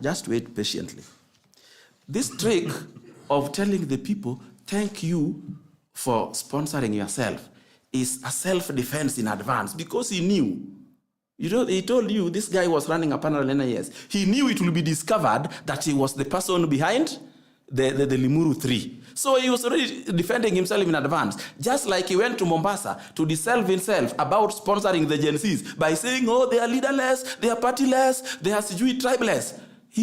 just wait patiently. This trick of telling the people, thank you for sponsoring yourself, is a self-defense in advance because he knew. You know, he told you this guy was running a panel NIS. He knew it will be discovered that he was the person behind the Limuru 3. So he was already defending himself in advance. Just like he went to Mombasa to dissolve himself about sponsoring the Gen Zs by saying, oh, they are leaderless, they are partyless, they are tribeless.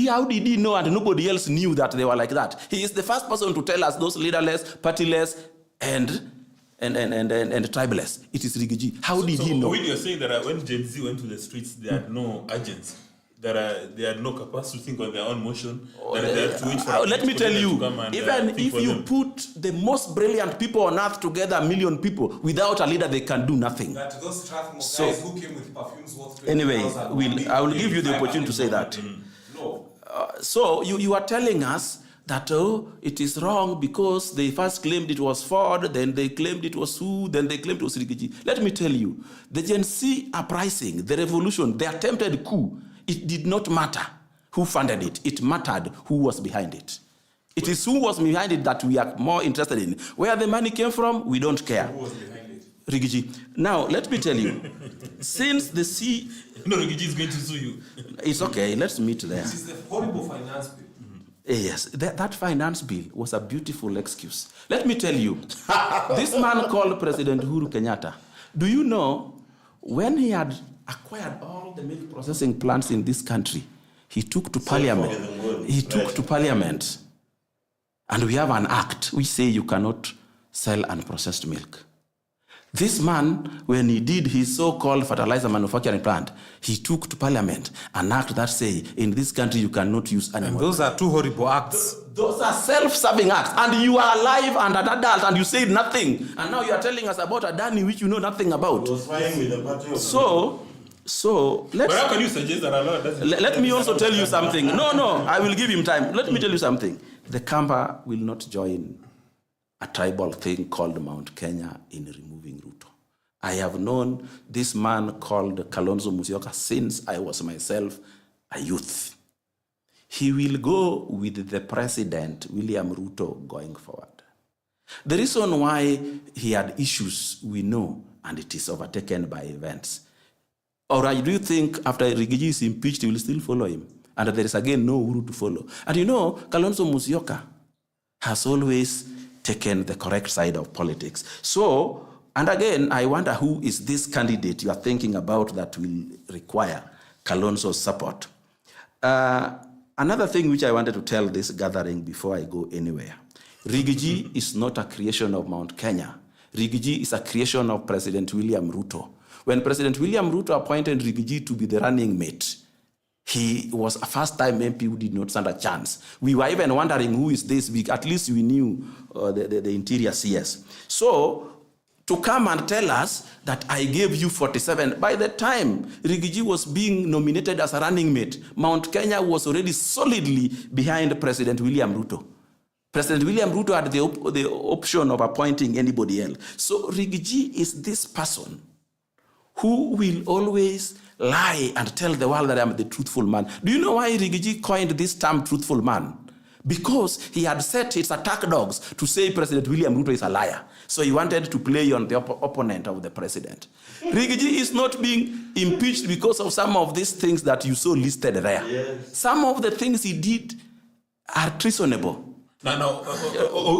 How did he know and nobody else knew that they were like that? He is the first person to tell us those leaderless, partyless, and tribeless. It is Rigiji. How did he know? When you're saying that when Gen Z went to the streets, they had no agents. They had no capacity to think on their own motion. Let me tell you, even if you put the most brilliant people on earth together, 1 million people, without a leader, they can do nothing. That those Strathmore guys who came with perfumes worth anyway, I will give you the opportunity to say that. No. So you are telling us that it is wrong because they first claimed it was Ford, then they claimed it was who, then they claimed it was Rigiji. Let me tell you, the Gen Z uprising, the revolution, the attempted coup, it did not matter who funded it. It mattered who was behind it. It is who was behind it that we are more interested in. Where the money came from, we don't care. Who was behind it? Rigiji. Now, let me tell you, since the C... No, Rigiji is going to sue you. It's okay, let's meet there. This is the horrible finance bill. Yes, that finance bill was a beautiful excuse. Let me tell you, this man called President Uhuru Kenyatta, do you know, when he had acquired all the milk processing plants in this country, he took to parliament. And we have an act which says you cannot sell unprocessed milk. This man, when he did his so-called fertilizer manufacturing plant, he took to parliament an act that say in this country you cannot use animal. And those are 2 horrible acts. Those are self-serving acts. And you are alive and an adult and you said nothing. And now you are telling us about Adani, which you know nothing about. So let's... But how can you suggest that Allah doesn't... Let me also tell you something. No, I will give him time. Let me tell you something. The Kamba will not join a tribal thing called Mount Kenya in removing Ruto. I have known this man called Kalonzo Musyoka since I was myself a youth. He will go with the president, William Ruto, going forward. The reason why he had issues, we know, and it is overtaken by events. Or do you think after Rigiji is impeached, he will still follow him? And there is again no Uhuru to follow. And you know, Kalonzo Musyoka has always taken the correct side of politics. So, and again, I wonder who is this candidate you are thinking about that will require Kalonzo's support. Another thing which I wanted to tell this gathering before I go anywhere Rigiji is not a creation of Mount Kenya. Rigiji is a creation of President William Ruto. When President William Ruto appointed Rigiji to be the running mate, he was a first-time MP who did not stand a chance. We were even wondering who is this big. At least we knew the interior CS. So to come and tell us that I gave you 47, by the time Rigiji was being nominated as a running mate, Mount Kenya was already solidly behind President William Ruto. President William Ruto had the option of appointing anybody else. So Rigiji is this person who will always lie and tell the world that I'm the truthful man. Do you know why Rigiji coined this term truthful man? Because he had set his attack dogs to say President William Ruto is a liar. So he wanted to play on the opponent of the president. Rigiji is not being impeached because of some of these things that you saw listed there. Yes. Some of the things he did are treasonable. Now,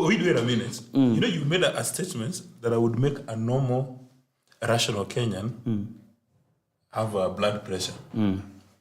wait a minute. You know, you made a statement that I would make a normal, rational Kenyan have blood pressure.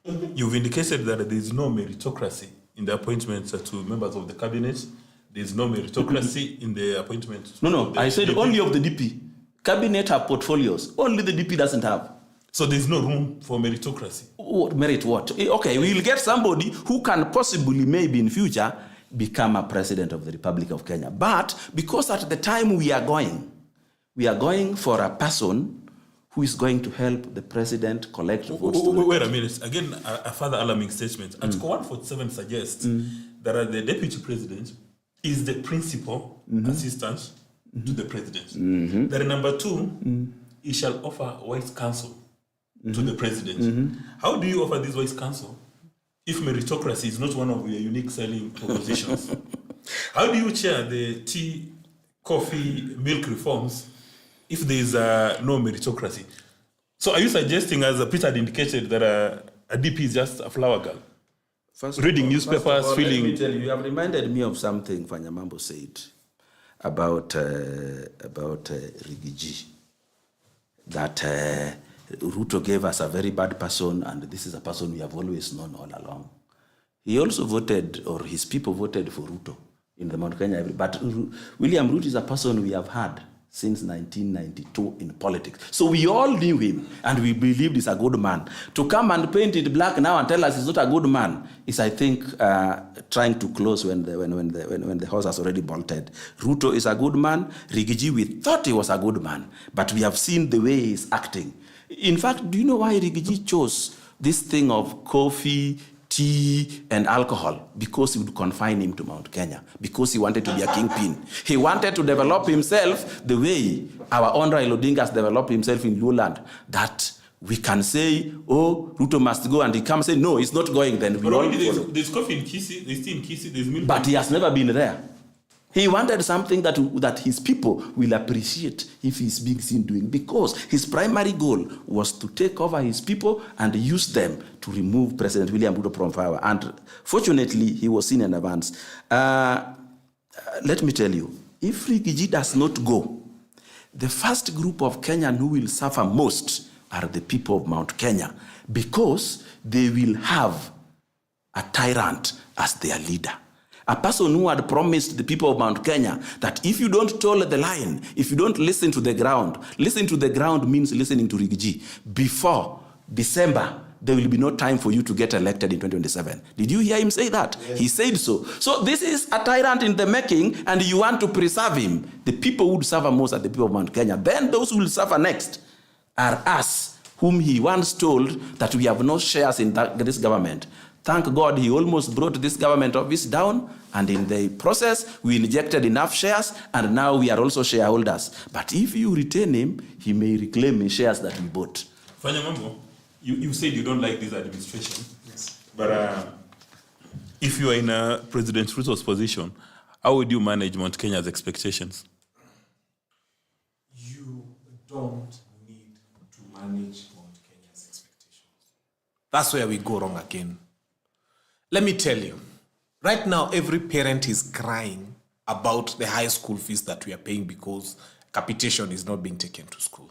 You've indicated that there is no meritocracy in the appointments to members of the cabinet. There is no meritocracy in the appointment. No, I said DP. Only of the DP. Cabinet have portfolios. Only the DP doesn't have. So there's no room for meritocracy. Merit what? Okay, we will get somebody who can possibly, maybe in future, become a president of the Republic of Kenya. But because at the time we are going for a person who is going to help the president collect votes. Wait a minute. Again, a further alarming statement. Article 147 suggests that the deputy president is the principal assistant to the president. That number 2, he shall offer wise counsel to the president. How do you offer this wise counsel if meritocracy is not one of your unique selling propositions? How do you chair the tea, coffee, milk reforms if there is no meritocracy? So are you suggesting, as Peter had indicated, that a DP is just a flower girl? Reading newspapers, feeling... Let me tell you, you have reminded me of something Fanya Mambo said about Rigiji. That Ruto gave us a very bad person, and this is a person we have always known all along. He also voted, or his people voted for Ruto in the Mount Kenya. But William Ruto is a person we have had since 1992 in politics. So we all knew him, and we believed he's a good man. To come and paint it black now and tell us he's not a good man is, I think, trying to close when the horse has already bolted. Ruto is a good man. Rigiji, we thought he was a good man, but we have seen the way he's acting. In fact, do you know why Rigiji chose this thing of coffee, tea, and alcohol? Because he would confine him to Mount Kenya. Because he wanted to be a kingpin. He wanted to develop himself the way our own Raila Odinga has developed himself in Lowland. That we can say, oh, Ruto must go, and he comes and say, no, he's not going, then we all follow. There's coffee in Kisii, there's tea in Kisii, there's milk. But he has never been there. He wanted something that his people will appreciate if he's being seen doing, because his primary goal was to take over his people and use them to remove President William Ruto from power. And fortunately, he was seen in advance. Let me tell you, if Rigiji does not go, the first group of Kenyan who will suffer most are the people of Mount Kenya, because they will have a tyrant as their leader. A person who had promised the people of Mount Kenya that if you don't toe the line, if you don't listen to the ground means listening to Rigiji. Before December, there will be no time for you to get elected in 2027. Did you hear him say that? Yes. He said so. So this is a tyrant in the making, and you want to preserve him. The people who would suffer most are the people of Mount Kenya. Then those who will suffer next are us, whom he once told that we have no shares in this government. Thank God he almost brought this government office down, and in the process, we injected enough shares, and now we are also shareholders. But if you retain him, he may reclaim the shares that we bought. Fanya Mambo, you said you don't like this administration. Yes. But if you are in President Ruto's position, how would you manage Mount Kenya's expectations? You don't need to manage Mount Kenya's expectations. That's where we go wrong again. Let me tell you, right now, every parent is crying about the high school fees that we are paying because capitation is not being taken to school.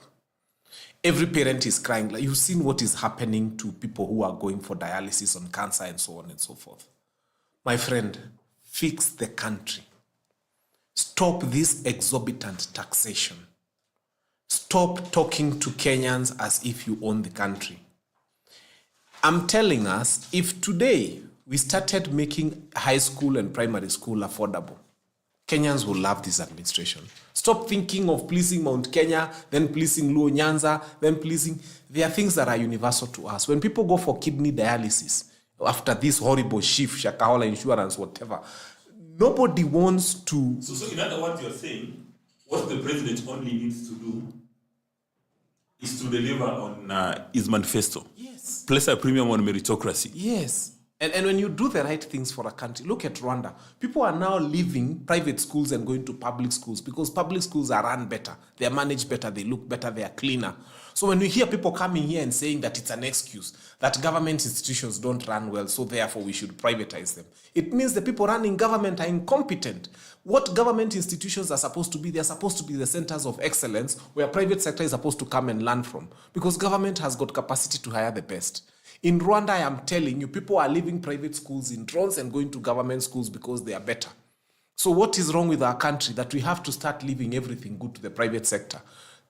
Every parent is crying. Like, you've seen what is happening to people who are going for dialysis on cancer and so on and so forth. My friend, fix the country. Stop this exorbitant taxation. Stop talking to Kenyans as if you own the country. I'm telling us, if today we started making high school and primary school affordable, Kenyans will love this administration. Stop thinking of pleasing Mount Kenya, then pleasing Luo Nyanza, then pleasing... There are things that are universal to us. When people go for kidney dialysis, after this horrible shift, Shakahola insurance, whatever, nobody wants to... So in other words, you're saying, what the president only needs to do is to deliver on his manifesto. Yes. Place a premium on meritocracy. Yes. And when you do the right things for a country, look at Rwanda. People are now leaving private schools and going to public schools because public schools are run better. They are managed better. They look better. They are cleaner. So when you hear people coming here and saying that it's an excuse, that government institutions don't run well, so therefore we should privatize them, it means the people running government are incompetent. What government institutions are supposed to be? They're supposed to be the centers of excellence where private sector is supposed to come and learn from, because government has got capacity to hire the best. In Rwanda, I am telling you, people are leaving private schools in drones and going to government schools because they are better. So what is wrong with our country that we have to start leaving everything good to the private sector?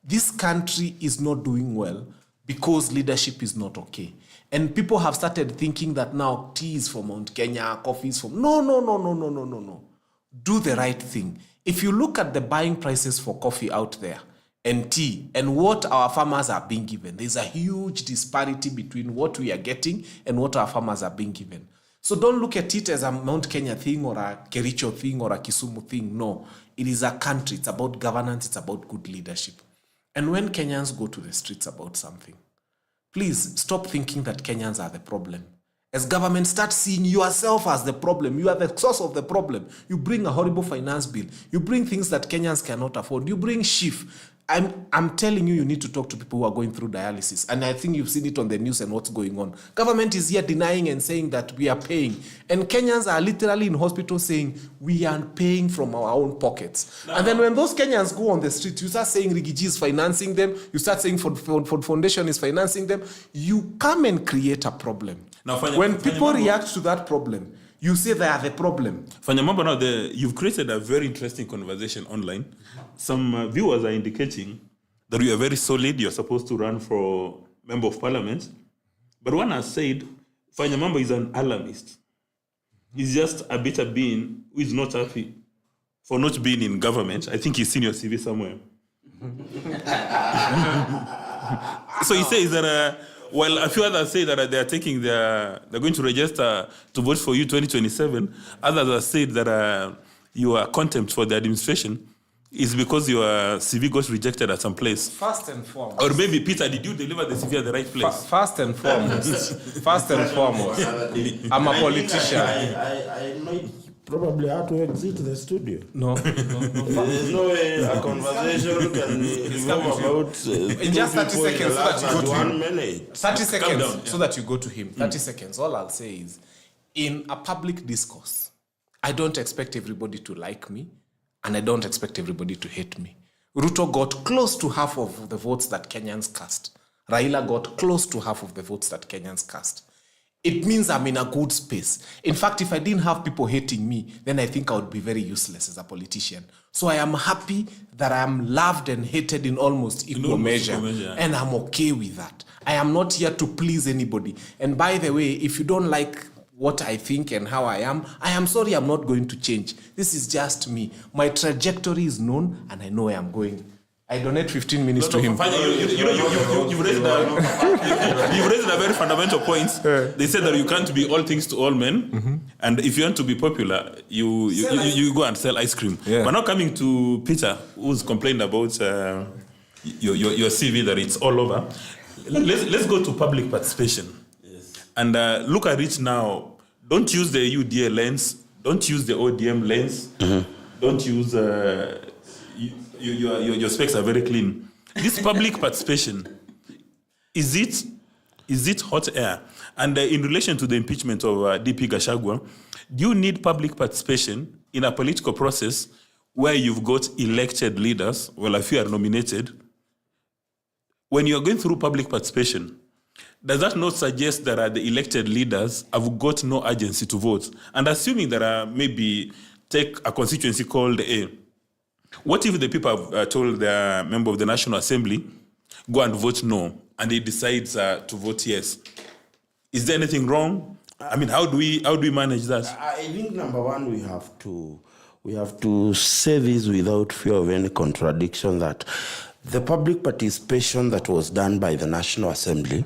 This country is not doing well because leadership is not okay. And people have started thinking that now tea is from Mount Kenya, coffee is from... No. Do the right thing. If you look at the buying prices for coffee out there and tea and what our farmers are being given, there's a huge disparity between what we are getting and what our farmers are being given. So don't look at it as a Mount Kenya thing or a Kericho thing or a Kisumu thing. No, it is a country. It's about governance. It's about good leadership. And when Kenyans go to the streets about something, please stop thinking that Kenyans are the problem. As government, start seeing yourself as the problem. You are the source of the problem. You bring a horrible finance bill. You bring things that Kenyans cannot afford. You bring shift. I'm telling you, you need to talk to people who are going through dialysis. And I think you've seen it on the news and what's going on. Government is here denying and saying that we are paying. And Kenyans are literally in hospitals saying, we are paying from our own pockets. And then when those Kenyans go on the street, you start saying Rigiji is financing them. You start saying Ford Foundation is financing them. You come and create a problem. Now, when people react to that problem, you say they are the problem. Fanya Mambo, now you've created a very interesting conversation online. Some viewers are indicating that you are very solid. You're supposed to run for Member of Parliament. But one has said, Fanya Mambo is an alarmist. He's just a bitter being who is not happy for not being in government. I think he's seen your CV somewhere. So he says that... Well, a few others say that they're going to register to vote for you 2027. Others have said that your contempt for the administration is because your CV got rejected at some place. First and foremost. Or maybe, Peter, did you deliver the CV at the right place? First and foremost. I'm a politician. I might probably have to exit the studio. No. There's no way a conversation can revolve about in just 30 seconds so that you go to 1 minute. 30 seconds so that you go to him. 30 seconds. All I'll say is, in a public discourse, I don't expect everybody to like me, and I don't expect everybody to hate me. Ruto got close to half of the votes that Kenyans cast. Raila got close to half of the votes that Kenyans cast. It means I'm in a good space. In fact, if I didn't have people hating me, then I think I would be very useless as a politician. So I am happy that I am loved and hated in almost equal measure. And I'm okay with that. I am not here to please anybody. And by the way, if you don't like what I think and how I am sorry, I'm not going to change. This is just me. My trajectory is known and I know where I'm going. I donate 15 minutes to him. You've raised a very fundamental point. They said that you can't be all things to all men, and if you want to be popular, you go and sell ice cream. Yeah. But now coming to Peter, who's complained about your CV that it's all over. Let's go to public participation. Yes. And look at it now. Don't use the UDA lens. Don't use the ODM lens. Don't use... Your specs are very clean. This public participation, is it hot air? And in relation to the impeachment of DP Gachagua, do you need public participation in a political process where you've got elected leaders, well, a few are nominated? When you're going through public participation, does that not suggest that the elected leaders have got no urgency to vote? And assuming that maybe take a constituency called A, What if the people have told the member of the National Assembly, go and vote no, and he decides to vote yes? Is there anything wrong? I mean, how do we manage that? I think number one, we have to say this without fear of any contradiction, that the public participation that was done by the National Assembly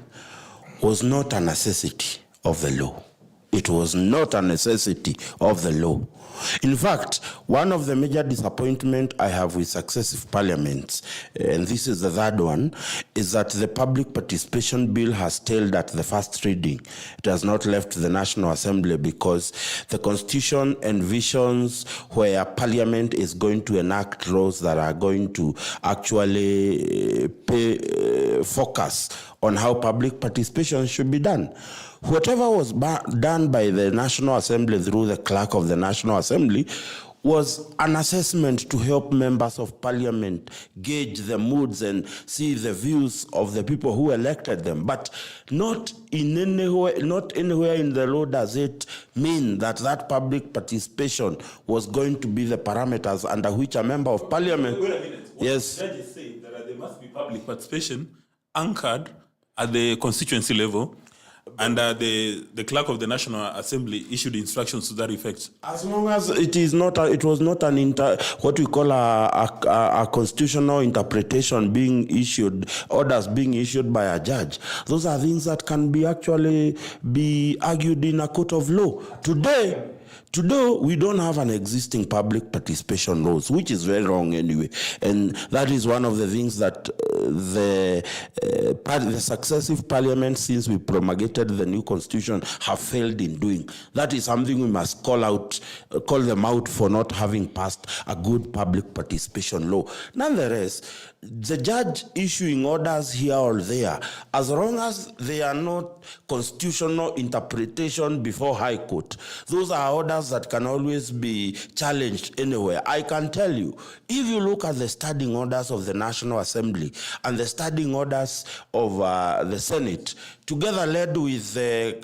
was not a necessity of the law. It was not a necessity of the law. In fact, one of the major disappointments I have with successive parliaments, and this is the third one, is that the public participation bill has stalled at the first reading. It has not left the National Assembly because the Constitution envisions where Parliament is going to enact laws that are going to actually focus on how public participation should be done. Whatever was done by the National Assembly through the clerk of the National Assembly was an assessment to help members of Parliament gauge the moods and see the views of the people who elected them. But not anywhere in the law does it mean that public participation was going to be the parameters under which a member of Parliament... Wait a minute. What yes. the judge is saying that there must be public participation anchored at the constituency level, and the clerk of the National Assembly issued instructions to that effect. As long as it was not what we call a constitutional interpretation being issued, orders being issued by a judge. Those are things that can be argued in a court of law. Today, we don't have an existing public participation laws, which is very wrong anyway. And that is one of the things that the successive parliaments, since we promulgated the new constitution, have failed in doing. That is something we must call them out for not having passed a good public participation law. Nonetheless, the judge issuing orders here or there, as long as they are not constitutional interpretation before High Court, those are orders that can always be challenged anywhere. I can tell you, if you look at the standing orders of the National Assembly and the standing orders of the Senate, together led with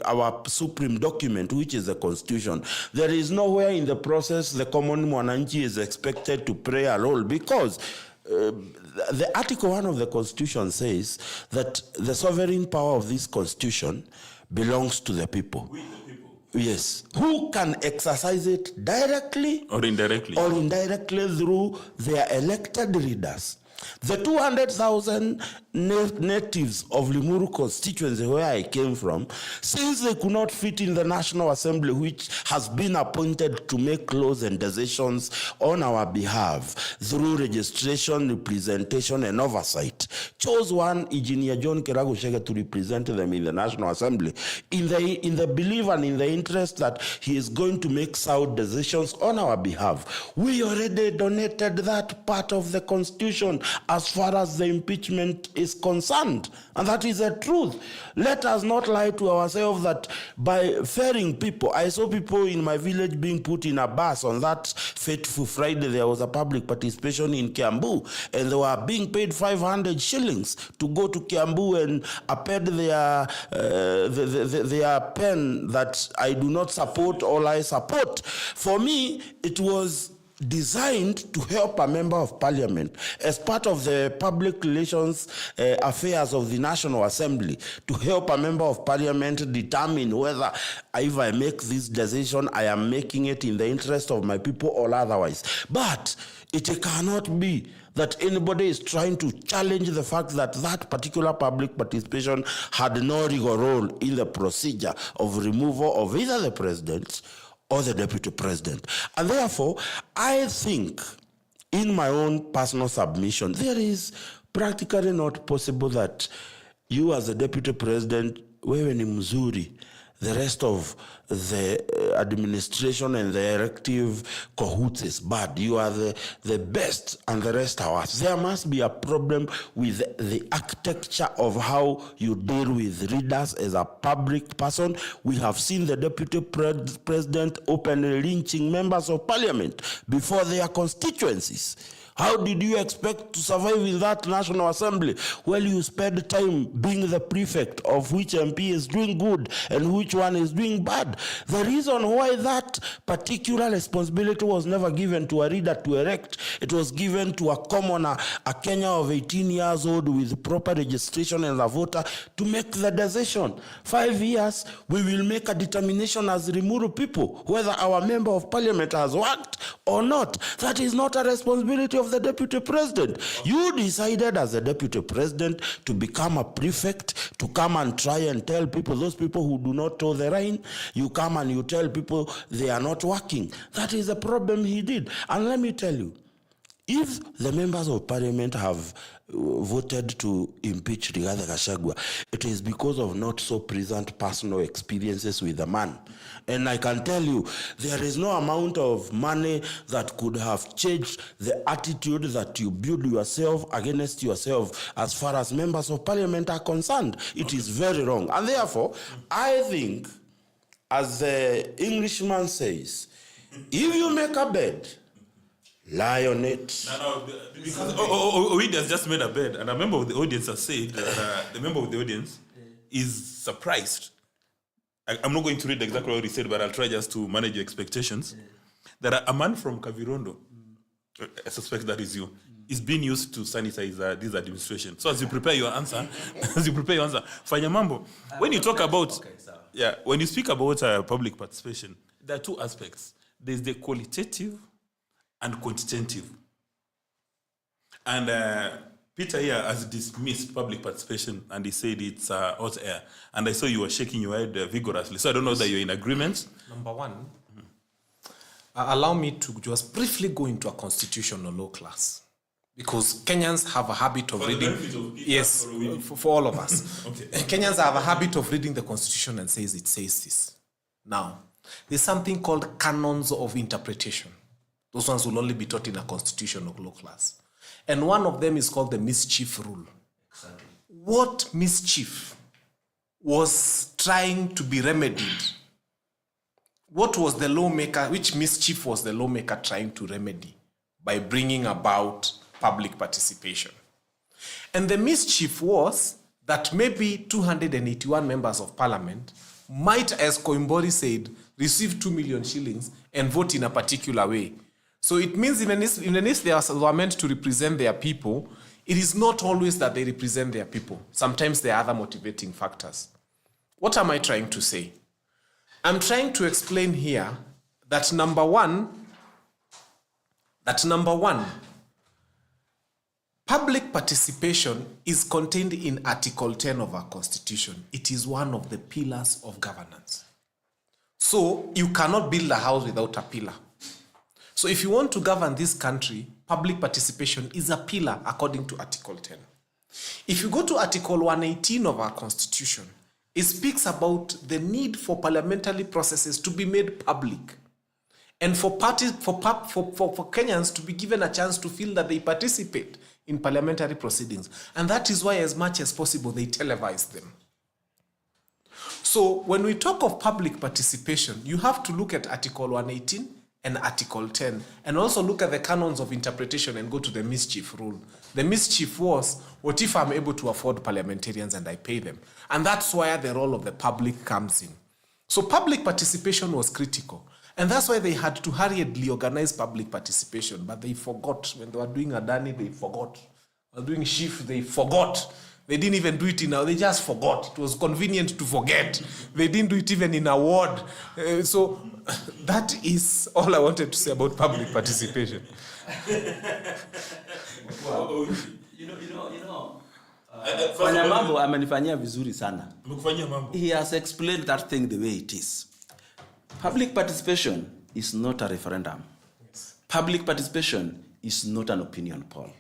our supreme document, which is the Constitution, there is nowhere in the process the common mwananchi is expected to play a role, because the Article 1 of the Constitution says that the sovereign power of this Constitution belongs to the people. With the people. Yes. Who can exercise it directly Or indirectly. or indirectly through their elected leaders. The 200,000 natives of Limuru constituency, where I came from, since they could not fit in the National Assembly, which has been appointed to make laws and decisions on our behalf through registration, representation, and oversight, chose one Engineer John Keragushege to represent them in the National Assembly in the belief and in the interest that he is going to make sound decisions on our behalf. We already donated that part of the Constitution as far as the impeachment is concerned. And that is the truth. Let us not lie to ourselves that by ferrying people, I saw people in my village being put in a bus on that fateful Friday. There was a public participation in Kiambu, and they were being paid 500 shillings to go to Kiambu and append their pen that I do not support or I support. For me, it was designed to help a member of Parliament as part of the public relations affairs of the National Assembly, to help a member of Parliament determine whether if I make this decision, I am making it in the interest of my people or otherwise. But it cannot be that anybody is trying to challenge the fact that that particular public participation had no legal role in the procedure of removal of either the president or the deputy president. And therefore, I think, in my own personal submission, there is practically not possible that you as a deputy president, wewe ni mzuri, the rest of the administration and the elective cahoots is bad. You are the best and the rest are worse. There must be a problem with the architecture of how you deal with readers as a public person. We have seen the deputy president openly lynching members of Parliament before their constituencies. How did you expect to survive in that National Assembly? Well, you spend time being the prefect of which MP is doing good and which one is doing bad. The reason why that particular responsibility was never given to a reader to erect, it was given to a commoner, a Kenya of 18 years old with proper registration as a voter to make the decision. 5 years, we will make a determination as Limuru people whether our member of parliament has worked or not. That is not a responsibility of the deputy president. You decided as a deputy president to become a prefect, to come and try and tell people, those people who do not toe the line, you come and you tell people they are not working. That is the problem he did. And let me tell you, if the members of parliament have voted to impeach Gachagua, it is because of not so present personal experiences with the man. And I can tell you, there is no amount of money that could have changed the attitude that you build yourself against yourself as far as members of parliament are concerned. It is very wrong. And therefore, I think, as the Englishman says, if you make a bed, lie on it. No, because Owidi has just made a bed, and a member of the audience has said that the member of the audience is surprised. I'm not going to read exactly what he said, but I'll try just to manage your expectations. That a man from Kavirondo, I suspect that is you, is being used to sanitize this administration. So as you prepare your answer, Fanya Mambo, when you talk about, when you speak about public participation, there are two aspects. There's the qualitative and quantitative. And Peter here has dismissed public participation and he said it's hot air. And I saw you were shaking your head vigorously. So I don't know that you're in agreement. Number one, allow me to just briefly go into a constitutional law class. Because Kenyans have a habit of reading... Yes, for all of us. Okay. Kenyans have a habit of reading the constitution and it says this. Now, there's something called canons of interpretation. Those ones will only be taught in a constitutional law class. And one of them is called the mischief rule. Exactly. What mischief was trying to be remedied? What was the lawmaker, which mischief was the lawmaker trying to remedy by bringing about public participation? And the mischief was that maybe 281 members of parliament might, as Koimbori said, receive 2 million shillings and vote in a particular way. So it means even if they are meant to represent their people, it is not always that they represent their people. Sometimes there are other motivating factors. What am I trying to say? I'm trying to explain here that number one, public participation is contained in Article 10 of our Constitution. It is one of the pillars of governance. So you cannot build a house without a pillar. So if you want to govern this country, public participation is a pillar according to Article 10. If you go to Article 118 of our Constitution, it speaks about the need for parliamentary processes to be made public and for Kenyans to be given a chance to feel that they participate in parliamentary proceedings. And that is why, as much as possible, they televise them. So when we talk of public participation, you have to look at Article 118 and Article 10, and also look at the canons of interpretation and go to the mischief rule. The mischief was, what if I'm able to afford parliamentarians and I pay them? And that's where the role of the public comes in. So public participation was critical. And that's why they had to hurriedly organize public participation. But they forgot. When they were doing Adani, they forgot. When they were doing Shift, they forgot. They didn't even do it they just forgot. It was convenient to forget. They didn't do it even in a ward. So that is all I wanted to say about public participation. Fanya Mambo amenifanyia vizuri sana. He has explained that thing the way it is. Public participation is not a referendum. Yes. Public participation is not an opinion poll.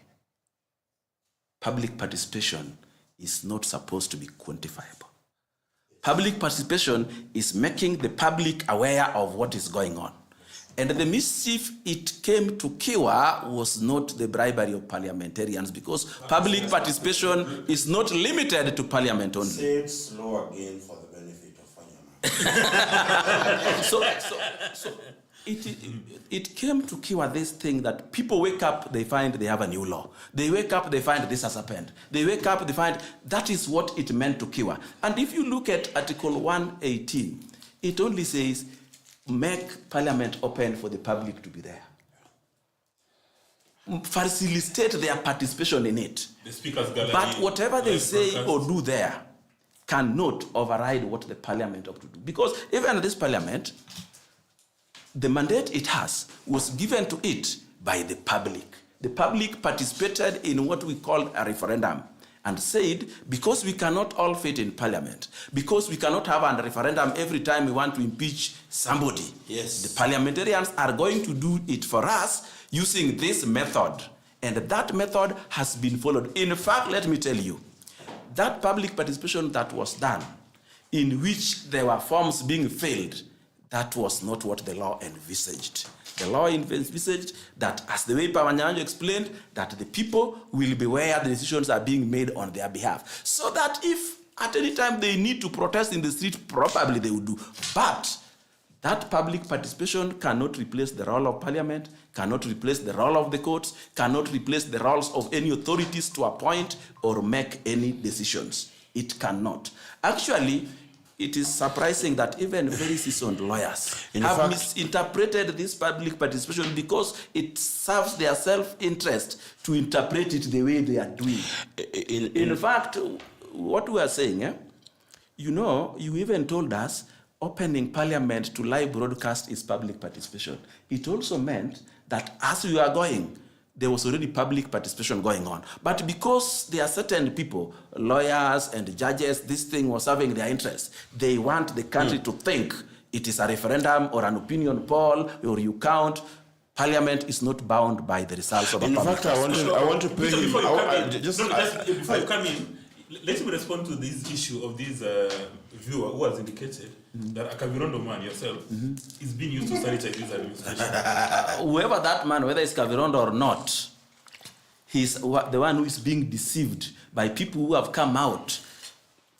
Public participation is not supposed to be quantifiable. Public participation is making the public aware of what is going on. And the mischief it came to cure was not the bribery of parliamentarians, because public participation is not limited to parliament only. Say it slow again for the benefit of Fanya. It came to cure this thing that people wake up, they find they have a new law. They wake up, they find this has happened. They wake up, they find that is what it meant to cure. And if you look at Article 118, it only says, make Parliament open for the public to be there. Facilitate their participation in it. The Speaker's Gallery. But whatever they say broadcast. or do there cannot override what the Parliament ought to do. Because even this Parliament, the mandate it has was given to it by the public. The public participated in what we call a referendum and said, because we cannot all fit in Parliament, because we cannot have a referendum every time we want to impeach somebody, Yes. the parliamentarians are going to do it for us using this method. And that method has been followed. In fact, let me tell you, that public participation that was done, in which there were forms being filled, that was not what the law envisaged. The law envisaged that, as the way Pawanyanjo explained, that the people will be where the decisions are being made on their behalf. So that if at any time they need to protest in the street, probably they would do. But that public participation cannot replace the role of Parliament, cannot replace the role of the courts, cannot replace the roles of any authorities to appoint or make any decisions. It cannot. Actually, it is surprising that even very seasoned lawyers have misinterpreted this public participation because it serves their self-interest to interpret it the way they are doing. In fact, what we are saying, you even told us opening Parliament to live broadcast is public participation. It also meant that as we are going, there was already public participation going on. But because there are certain people, lawyers and judges, this thing was serving their interests. They want the country to think it is a referendum or an opinion poll, or you count. Parliament is not bound by the results of a public participation. I want to pay him. Before you come in, let me respond to this issue of this viewer who has indicated that a Kavirondo man yourself is being used to sanitize this administration. Whoever that man, whether it's Kavirondo or not, he's the one who is being deceived by people who have come out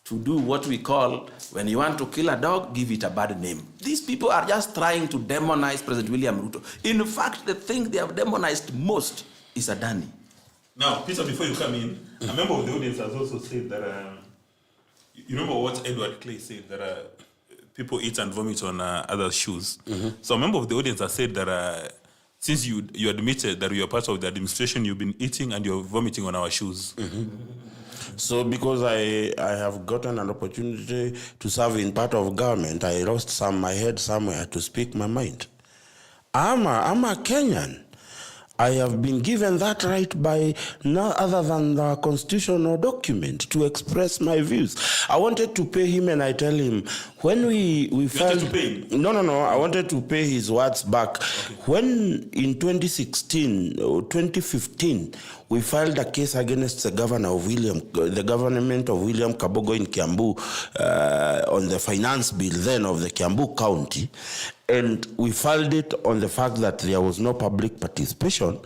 to do what we call, when you want to kill a dog, give it a bad name. These people are just trying to demonize President William Ruto. In fact, the thing they have demonized most is Adani. Now, Peter, before you come in, a member of the audience has also said that, you remember what Edward Clay said, that people eat and vomit on other shoes. So a member of the audience has said that since you admitted that you are part of the administration, you've been eating and you're vomiting on our shoes. So because I have gotten an opportunity to serve in part of government, I lost my head somewhere to speak my mind. I'm a Kenyan. I have been given that right by no other than the constitutional document to express my views. I wanted to pay him, and I tell him, when we filed... to pay him? No. I wanted to pay his words back. Okay. When in 2016 or 2015, we filed a case against the government of William Kabogo in Kiambu on the finance bill then of the Kiambu County. And we filed it on the fact that there was no public participation.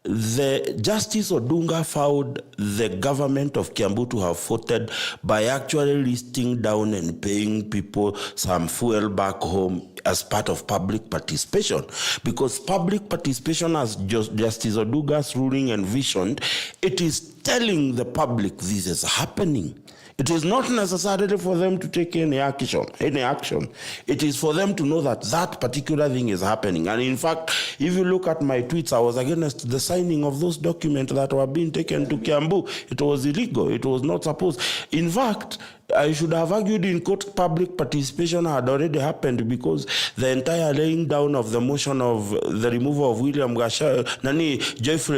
The Justice Odunga found the government of Kiambu to have voted by actually listing down and paying people some fuel back home as part of public participation. Because public participation, as Justice Odunga's ruling envisioned, it is telling the public this is happening. It is not necessarily for them to take any action. It is for them to know that that particular thing is happening. And in fact, if you look at my tweets, I was against the signing of those documents that were being taken to Kiambu. It was illegal. It was not supposed. In fact, I should have argued in court public participation had already happened because the entire laying down of the motion of the removal of William Joyfrey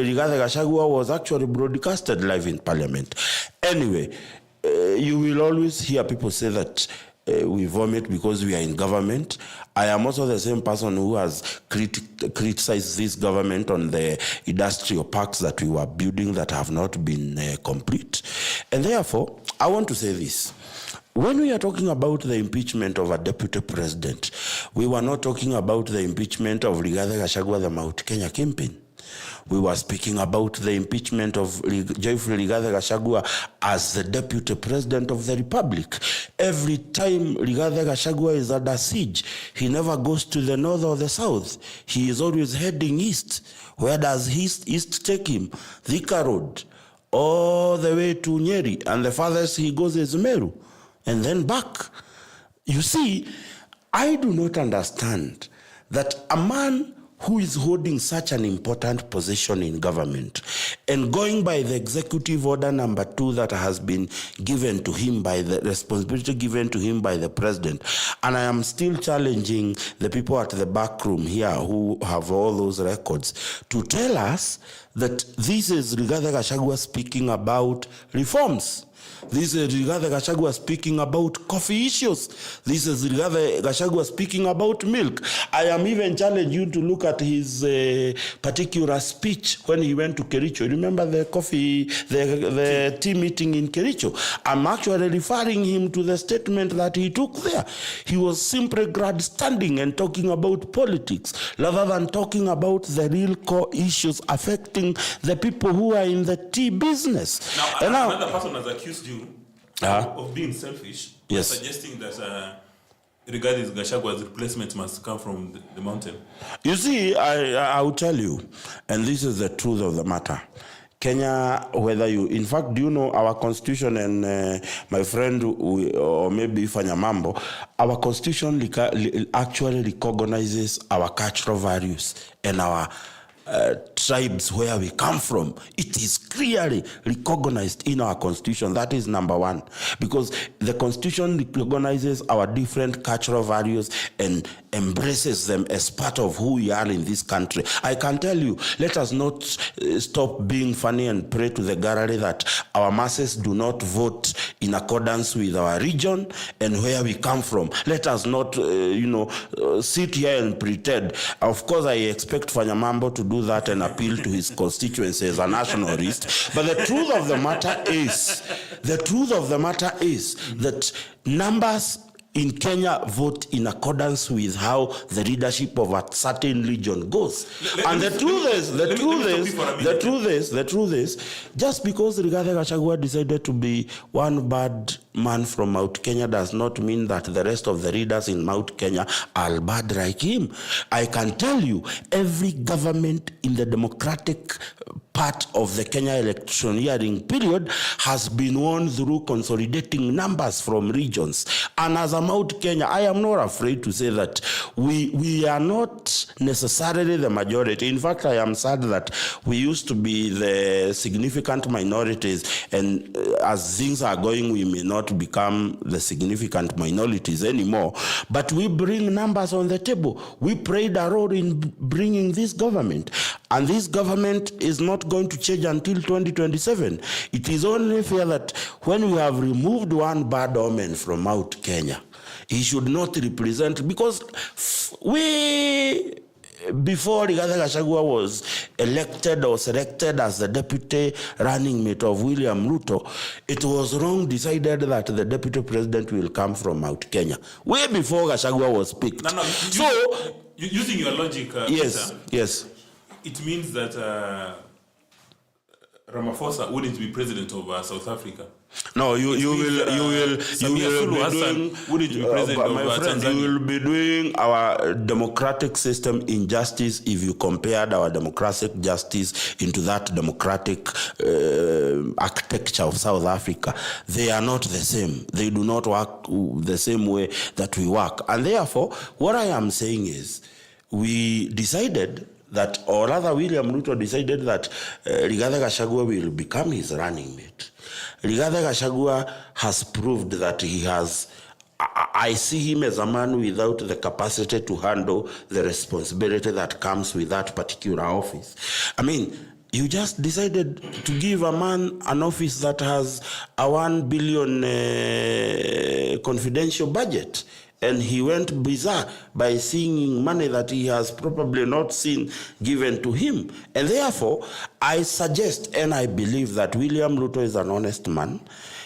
Rigathi Gachagua was actually broadcasted live in Parliament. Anyway, you will always hear people say that we vomit because we are in government. I am also the same person who has criticized this government on the industrial parks that we were building that have not been complete. And therefore, I want to say this. When we are talking about the impeachment of a deputy president, we were not talking about the impeachment of Rigathi Gachagua, the Mount Kenya kingpin. We were speaking about the impeachment of Joyful Rigathi Gachagua as the deputy president of the republic. Every time Rigathi Gachagua is under siege, he never goes to the north or the south. He is always heading east. Where does east take him? Thika Road, all the way to Nyeri, and the farthest he goes is Meru, and then back. You see, I do not understand that a man who is holding such an important position in government and going by the executive order number 2 that has been given to him by the responsibility given to him by the president. And I am still challenging the people at the back room here who have all those records to tell us that this is Rigathi Gachagua speaking about reforms. This is Rigathi Gachagua speaking about coffee issues. This is Rigathi Gachagua speaking about milk. I am even challenging you to look at his particular speech when he went to Kericho. Remember the the tea meeting in Kericho? I'm actually referring him to the statement that he took there. He was simply grandstanding and talking about politics rather than talking about the real core issues affecting the people who are in the tea business. Now, another person has accused you of being selfish, yes, suggesting that regarding Gachagua's replacement must come from the mountain. You see, I will tell you, and this is the truth of the matter. Kenya, whether you, in fact, do you know our constitution, and my friend, or maybe Fanya Mambo, our constitution actually recognizes our cultural values and our tribes where we come from. It is clearly recognized in our constitution. That is number one, because the constitution recognizes our different cultural values and embraces them as part of who we are in this country. I can tell you, let us not stop being funny and pray to the gallery that our masses do not vote in accordance with our region and where we come from. Let us not, sit here and pretend. Of course, I expect Fanya Mambo to do that and appeal to his constituency as a nationalist. But the truth of the matter is that numbers in Kenya vote in accordance with how the leadership of a certain region goes. And the truth is, just because Rigathi Gachagua decided to be one bad man from Mount Kenya does not mean that the rest of the leaders in Mount Kenya are bad like him. I can tell you, every government in the democratic part of the Kenya electioneering period has been won through consolidating numbers from regions. And as a Mount Kenya, I am not afraid to say that we are not necessarily the majority. In fact, I am sad that we used to be the significant minorities, and as things are going, we may not become the significant minorities anymore. But we bring numbers on the table. We played a role in bringing this government. And this government is not going to change until 2027. It is only fair that when we have removed one bad omen from Mount Kenya, he should not represent, because before Rigathi Gachagua was elected or selected as the deputy running mate of William Ruto, it was wrong decided that the deputy president will come from Mount Kenya, way before Gachagua was picked. Using your logic, yes, Peter, yes. It means that Ramaphosa wouldn't be president of South Africa. No, you will be doing our democratic system injustice if you compared our democratic justice into that democratic architecture of South Africa. They are not the same. They do not work the same way that we work. And therefore, what I am saying is, we decided that, or rather William Ruto decided that Rigathi Gachagua will become his running mate. Rigathi Gachagua has proved that he has, I see him as a man without the capacity to handle the responsibility that comes with that particular office. I mean, you just decided to give a man an office that has a 1 billion confidential budget. And he went bizarre by seeing money that he has probably not seen given to him. And therefore, I suggest and I believe that William Ruto is an honest man.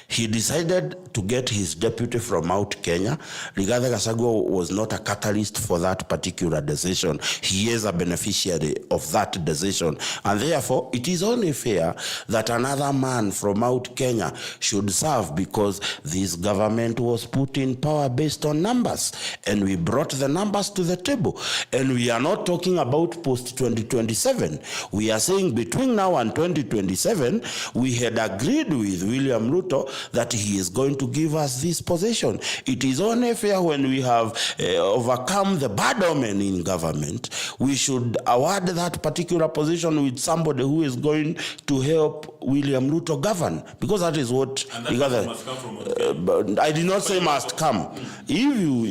He decided to get his deputy from out Kenya. Rigathi Gachagua was not a catalyst for that particular decision. He is a beneficiary of that decision. And therefore, it is only fair that another man from out Kenya should serve, because this government was put in power based on numbers. And we brought the numbers to the table. And we are not talking about post-2027. We are saying between now and 2027, we had agreed with William Ruto that he is going to give us this position. It is only fair when we have overcome the bad omen in government, we should award that particular position with somebody who is going to help William Ruto govern, because that is what must come from I did not say must come. If you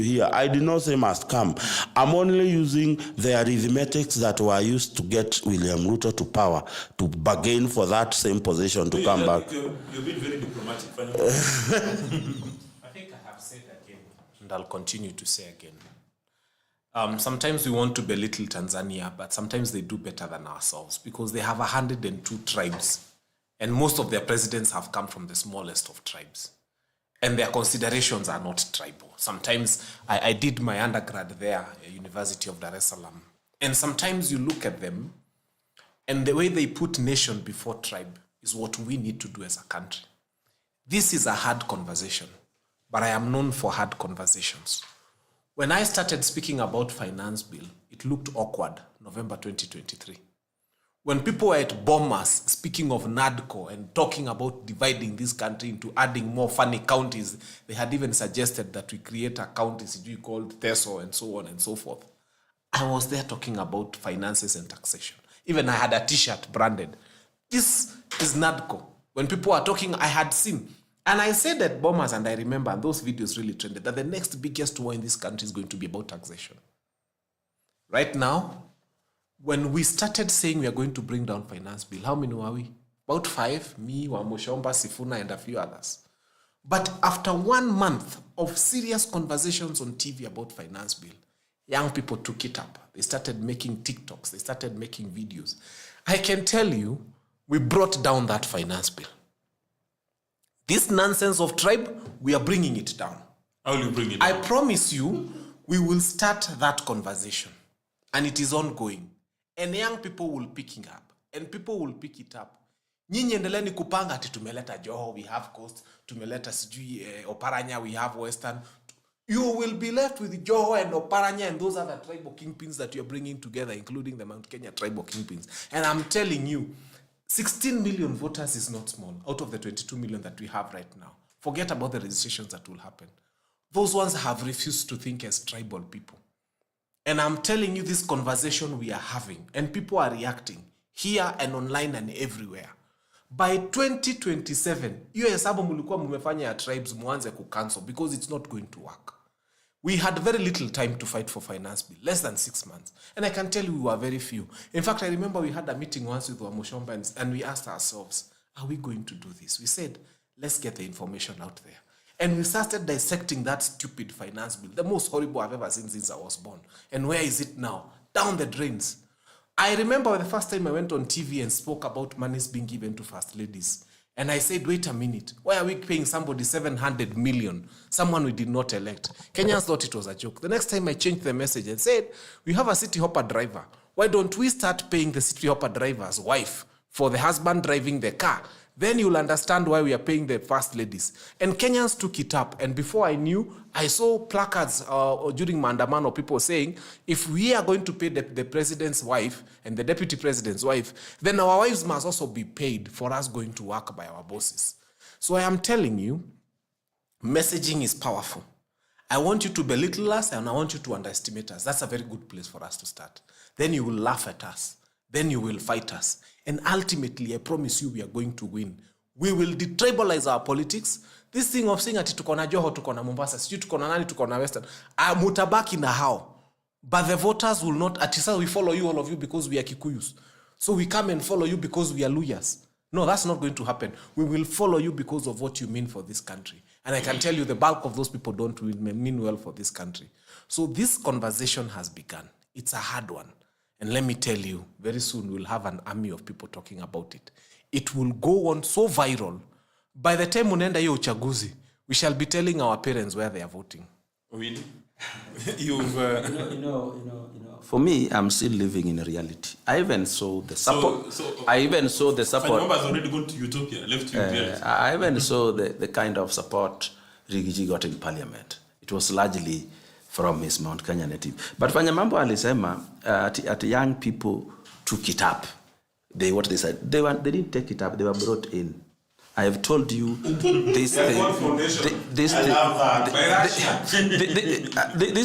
hear, I did not say must come. I'm only using the arithmetics that were used to get William Ruto to power, to bargain for that same position to come back. You've been very diplomatic. I think I have said again, and I'll continue to say again. Sometimes we want to belittle Tanzania, but sometimes they do better than ourselves, because they have 102 tribes, and most of their presidents have come from the smallest of tribes. And their considerations are not tribal. Sometimes I did my undergrad there at University of Dar es Salaam. And sometimes you look at them, and the way they put nation before tribe is what we need to do as a country. This is a hard conversation, but I am known for hard conversations. When I started speaking about finance bill, it looked awkward, November 2023. When people were at Bomas speaking of NADCO and talking about dividing this country into adding more funny counties, they had even suggested that we create a county called Teso and so on and so forth. I was there talking about finances and taxation. Even I had a t-shirt branded. This is NADCO. When people were talking, I had seen. And I said at Bomas, and I remember, and those videos really trended, that the next biggest war in this country is going to be about taxation. Right now, when we started saying we are going to bring down finance bill, how many were we? About 5, me, Wamushomba, Sifuna, and a few others. But after 1 month of serious conversations on TV about finance bill, young people took it up. They started making TikToks. They started making videos. I can tell you, we brought down that finance bill. This nonsense of tribe, we are bringing it down. How will you bring it I down? promise you, we will start that conversation. And it is ongoing. And young people will pick it up. And people will pick it up. Nyinyi endeleni kupanga ati tumeleta Joho, we have Coast, tumeleta sijui Oparanya, we have Western. You will be left with Joho and Oparanya and those other tribal kingpins that you're bringing together, including the Mount Kenya tribal kingpins. And I'm telling you, 16 million voters is not small out of the 22 million that we have right now. Forget about the registrations that will happen. Those ones have refused to think as tribal people. And I'm telling you, this conversation we are having, and people are reacting here and online and everywhere. By 2027, hiyo hesabu mulikuwa mumefanya ya tribes muanze kucancel, because it's not going to work. We had very little time to fight for finance bill, less than 6 months. And I can tell you we were very few. In fact, I remember we had a meeting once with Wamushomba and we asked ourselves, are we going to do this? We said, let's get the information out there. And we started dissecting that stupid finance bill, the most horrible I've ever seen since I was born. And where is it now? Down the drains. I remember the first time I went on TV and spoke about monies being given to first ladies. And I said, wait a minute, why are we paying somebody 700 million, someone we did not elect? Kenyans thought it was a joke. The next time I changed the message and said, we have a city hopper driver. Why don't we start paying the city hopper driver's wife for the husband driving the car? Then you'll understand why we are paying the first ladies. And Kenyans took it up. And before I knew, I saw placards during Maandamano, people saying, if we are going to pay the president's wife and the deputy president's wife, then our wives must also be paid for us going to work by our bosses. So I am telling you, messaging is powerful. I want you to belittle us and I want you to underestimate us. That's a very good place for us to start. Then you will laugh at us. Then you will fight us. And ultimately, I promise you, we are going to win. We will detribalize our politics. This thing of saying ati tuko na Joho, tuko na Mombasa, siju tuko na nani, tuko na Western, mutabaki na how. But the voters will not, ati sasa we follow you, all of you, because we are Kikuyus. So we come and follow you because we are Luyas. No, that's not going to happen. We will follow you because of what you mean for this country. And I can tell you the bulk of those people don't mean well for this country. So this conversation has begun. It's a hard one. And let me tell you, very soon we'll have an army of people talking about it. It will go on so viral, By the time unaenda hiyo uchaguzi, we shall be telling our parents where they are voting. Owidi, you've... For me, I'm still living in reality. I even saw the support. Fanya Mambo has already gone to Utopia, left you in reality. I even saw the kind of support Rigiji got in Parliament. It was largely from his Mount Kenya native. But Fanya Mambo alisema, at young people took it up. They didn't take it up. They were brought in. I have told you this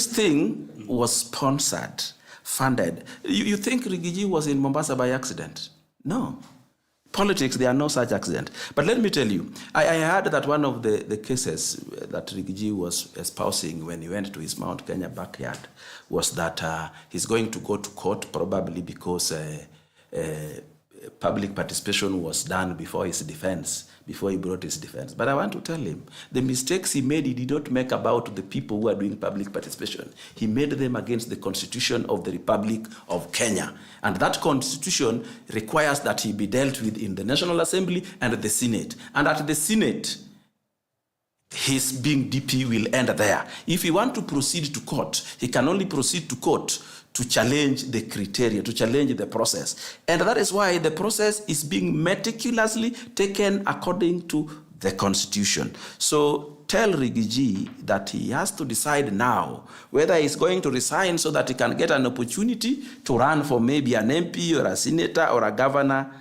thing was sponsored, funded. You think Rigiji was in Mombasa by accident? No. Politics, there are no such accident. But let me tell you, I heard that one of the cases that Rigiji was espousing when he went to his Mount Kenya backyard was that he's going to go to court probably because public participation was done before his defense, before he brought his defense. But I want to tell him, the mistakes he made, he did not make about the people who are doing public participation. He made them against the Constitution of the Republic of Kenya. And that Constitution requires that he be dealt with in the National Assembly and the Senate. And at the Senate, his being DP will end there. If he wants to proceed to court, he can only proceed to court to challenge the criteria, to challenge the process. And that is why the process is being meticulously taken according to the Constitution. So tell Rigiji that he has to decide now whether he's going to resign so that he can get an opportunity to run for maybe an MP or a senator or a governor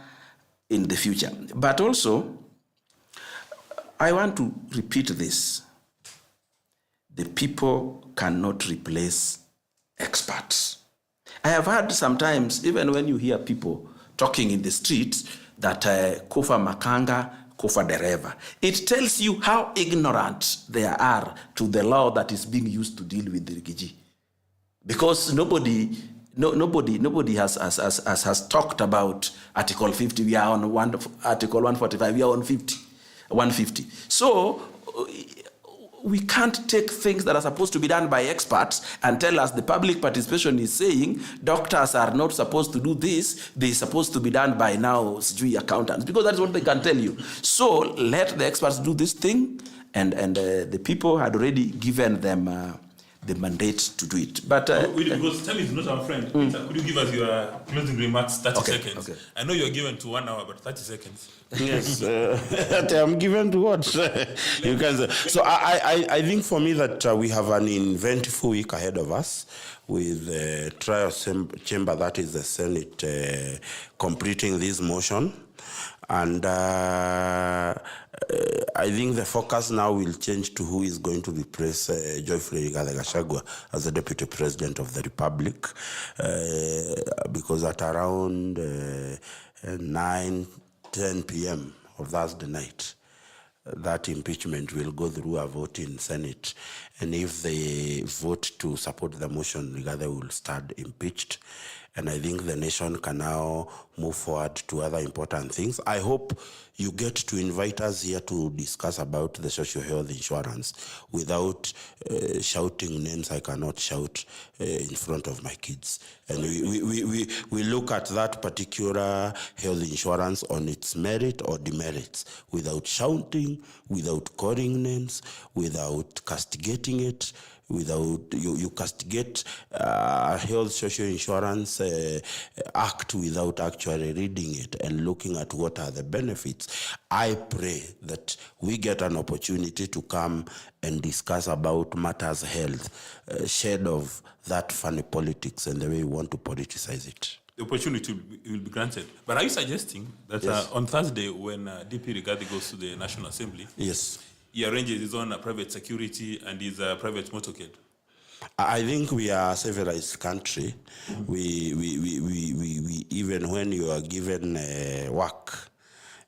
in the future. But also, I want to repeat this. The people cannot replace experts. I have heard sometimes, even when you hear people talking in the streets, that Kufa Makanga, Kufa Dereva. It tells you how ignorant they are to the law that is being used to deal with the Rigiji. Because nobody has talked about Article 50. We are on Article 145. We are on 150. So we can't take things that are supposed to be done by experts and tell us the public participation is saying doctors are not supposed to do this, they're supposed to be done by now accountants, because that's what they can tell you. So let the experts do this thing, and the people had already given them the mandate to do it. But because Charlie is not our friend. Peter, could you give us your closing remarks, 30 seconds? Okay. I know you're given to 1 hour, but 30 seconds. Yes, I'm given to what? You can say. So I think for me that we have an eventful week ahead of us with the trial chamber, that is the Senate, completing this motion. And I think the focus now will change to who is going to replace Geoffrey Gachagua as the Deputy President of the Republic, because at around 9-10 p.m. of Thursday night, that impeachment will go through a vote in Senate. And if they vote to support the motion, Rigathi will start impeached. And I think the nation can now move forward to other important things. I hope you get to invite us here to discuss about the social health insurance without shouting names I cannot shout in front of my kids. And we look at that particular health insurance on its merit or demerits without shouting, without calling names, without castigating it. Without you castigate a health social insurance act without actually reading it and looking at what are the benefits. I pray that we get an opportunity to come and discuss about matters health, shed of that funny politics and the way we want to politicize it. The opportunity will be granted. But are you suggesting that Yes. on Thursday, when DP Rigathi goes to the National Assembly, Yes. he arranges his own private security and his private motorcade? I think we are a civilized country. We even when you are given work,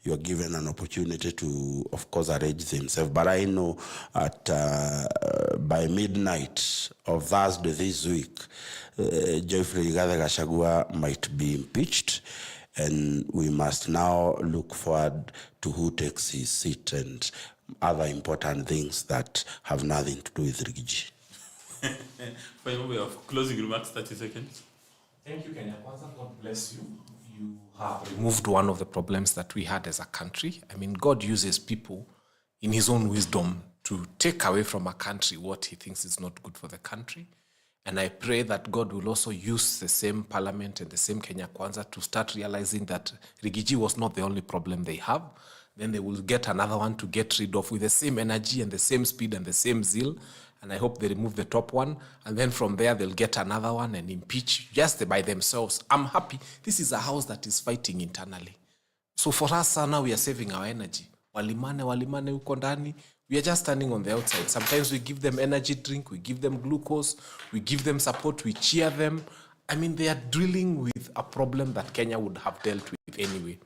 you are given an opportunity to, of course, arrange himself. But I know at by midnight of Thursday this week, Geoffrey Gachagua might be impeached, and we must now look forward to who takes his seat and other important things that have nothing to do with Rigiji. For your way of closing remarks, 30 seconds. Thank you, Kenya. Kwanza, God bless you. You have removed one of the problems that we had as a country. I mean, God uses people in his own wisdom, to take away from a country what he thinks is not good for the country. And I pray that God will also use the same parliament and the same Kenya Kwanza to start realizing that Rigiji was not the only problem they have. Then they will get another one to get rid of with the same energy and the same speed and the same zeal. And I hope they remove the top one. And then from there, they'll get another one and impeach just by themselves. I'm happy. This is a house that is fighting internally. So for us now, we are saving our energy. Walimane uko ndani. We are just standing on the outside. Sometimes we give them energy drink, we give them glucose, we give them support, we cheer them. I mean, they are dealing with a problem that Kenya would have dealt with anyway.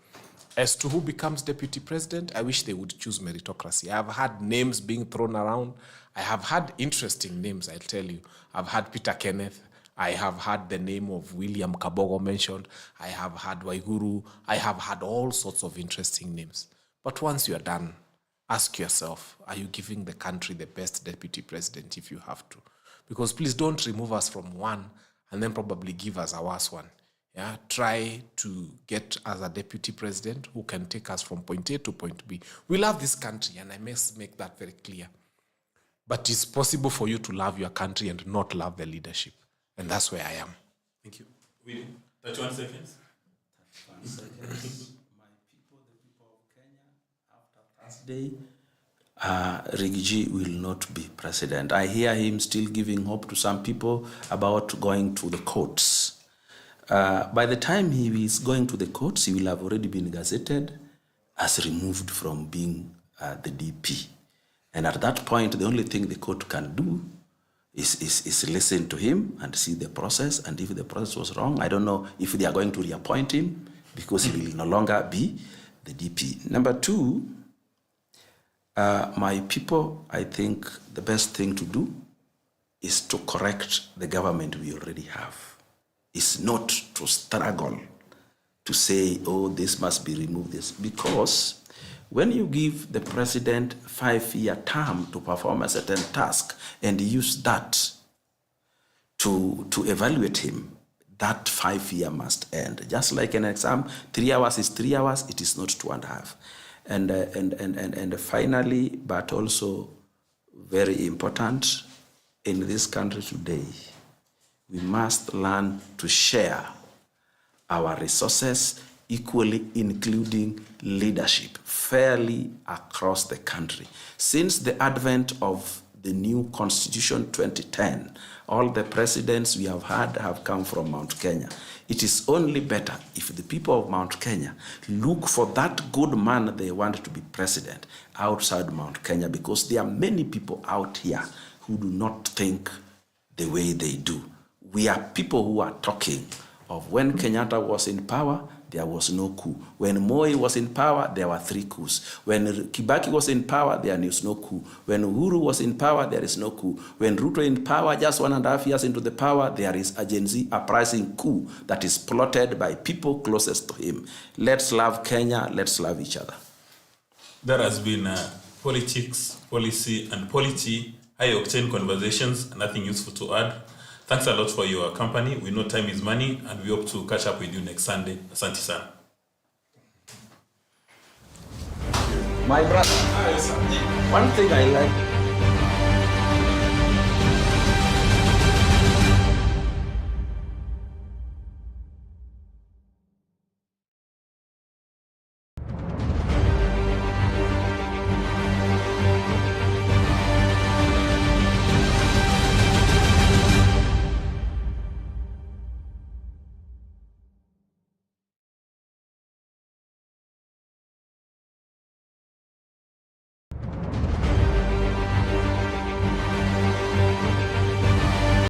As to who becomes deputy president, I wish they would choose meritocracy. I have had names being thrown around. I have had interesting names, I'll tell you. I've had Peter Kenneth. I have had the name of William Kabogo mentioned. I have had Waiguru. I have had all sorts of interesting names. But once you are done, ask yourself, are you giving the country the best deputy president if you have to? Because please don't remove us from one and then probably give us a worse one. Yeah, try to get us a deputy president who can take us from point A to point B. We love this country, and I must make that very clear. But it's possible for you to love your country and not love the leadership. And that's where I am. Thank you. 31 seconds. 31 seconds. My people, the people of Kenya, after Thursday, Rigiji will not be president. I hear him still giving hope to some people about going to the courts. By the time he is going to the courts, he will have already been gazetted as removed from being the DP. And at that point, the only thing the court can do is listen to him and see the process. And if the process was wrong, I don't know if they are going to reappoint him because he will no longer be the DP. Number two, my people, I think the best thing to do is to correct the government we already have. It's not to struggle to say, oh, this must be removed, this. Because when you give the president 5-year term to perform a certain task and use that to evaluate him, that 5-year must end. Just like an exam, 3 hours is 3 hours, it is not 2.5. And finally, but also very important, in this country today, we must learn to share our resources equally, including leadership, fairly across the country. Since the advent of the new Constitution 2010, all the presidents we have had have come from Mount Kenya. It is only better if the people of Mount Kenya look for that good man they want to be president outside Mount Kenya, because there are many people out here who do not think the way they do. We are people who are talking of when Kenyatta was in power, there was no coup. When Moi was in power, there were 3 coups. When Kibaki was in power, there is no coup. When Uhuru was in power, there is no coup. When Ruto in power, just 1.5 years into the power, there is a Gen Z uprising coup that is plotted by people closest to him. Let's love Kenya, let's love each other. There has been politics, policy, and polity, high-octane conversations, nothing useful to add. Thanks a lot for your company. We know time is money, and we hope to catch up with you next Sunday. Asante sana. My brother, one thing I like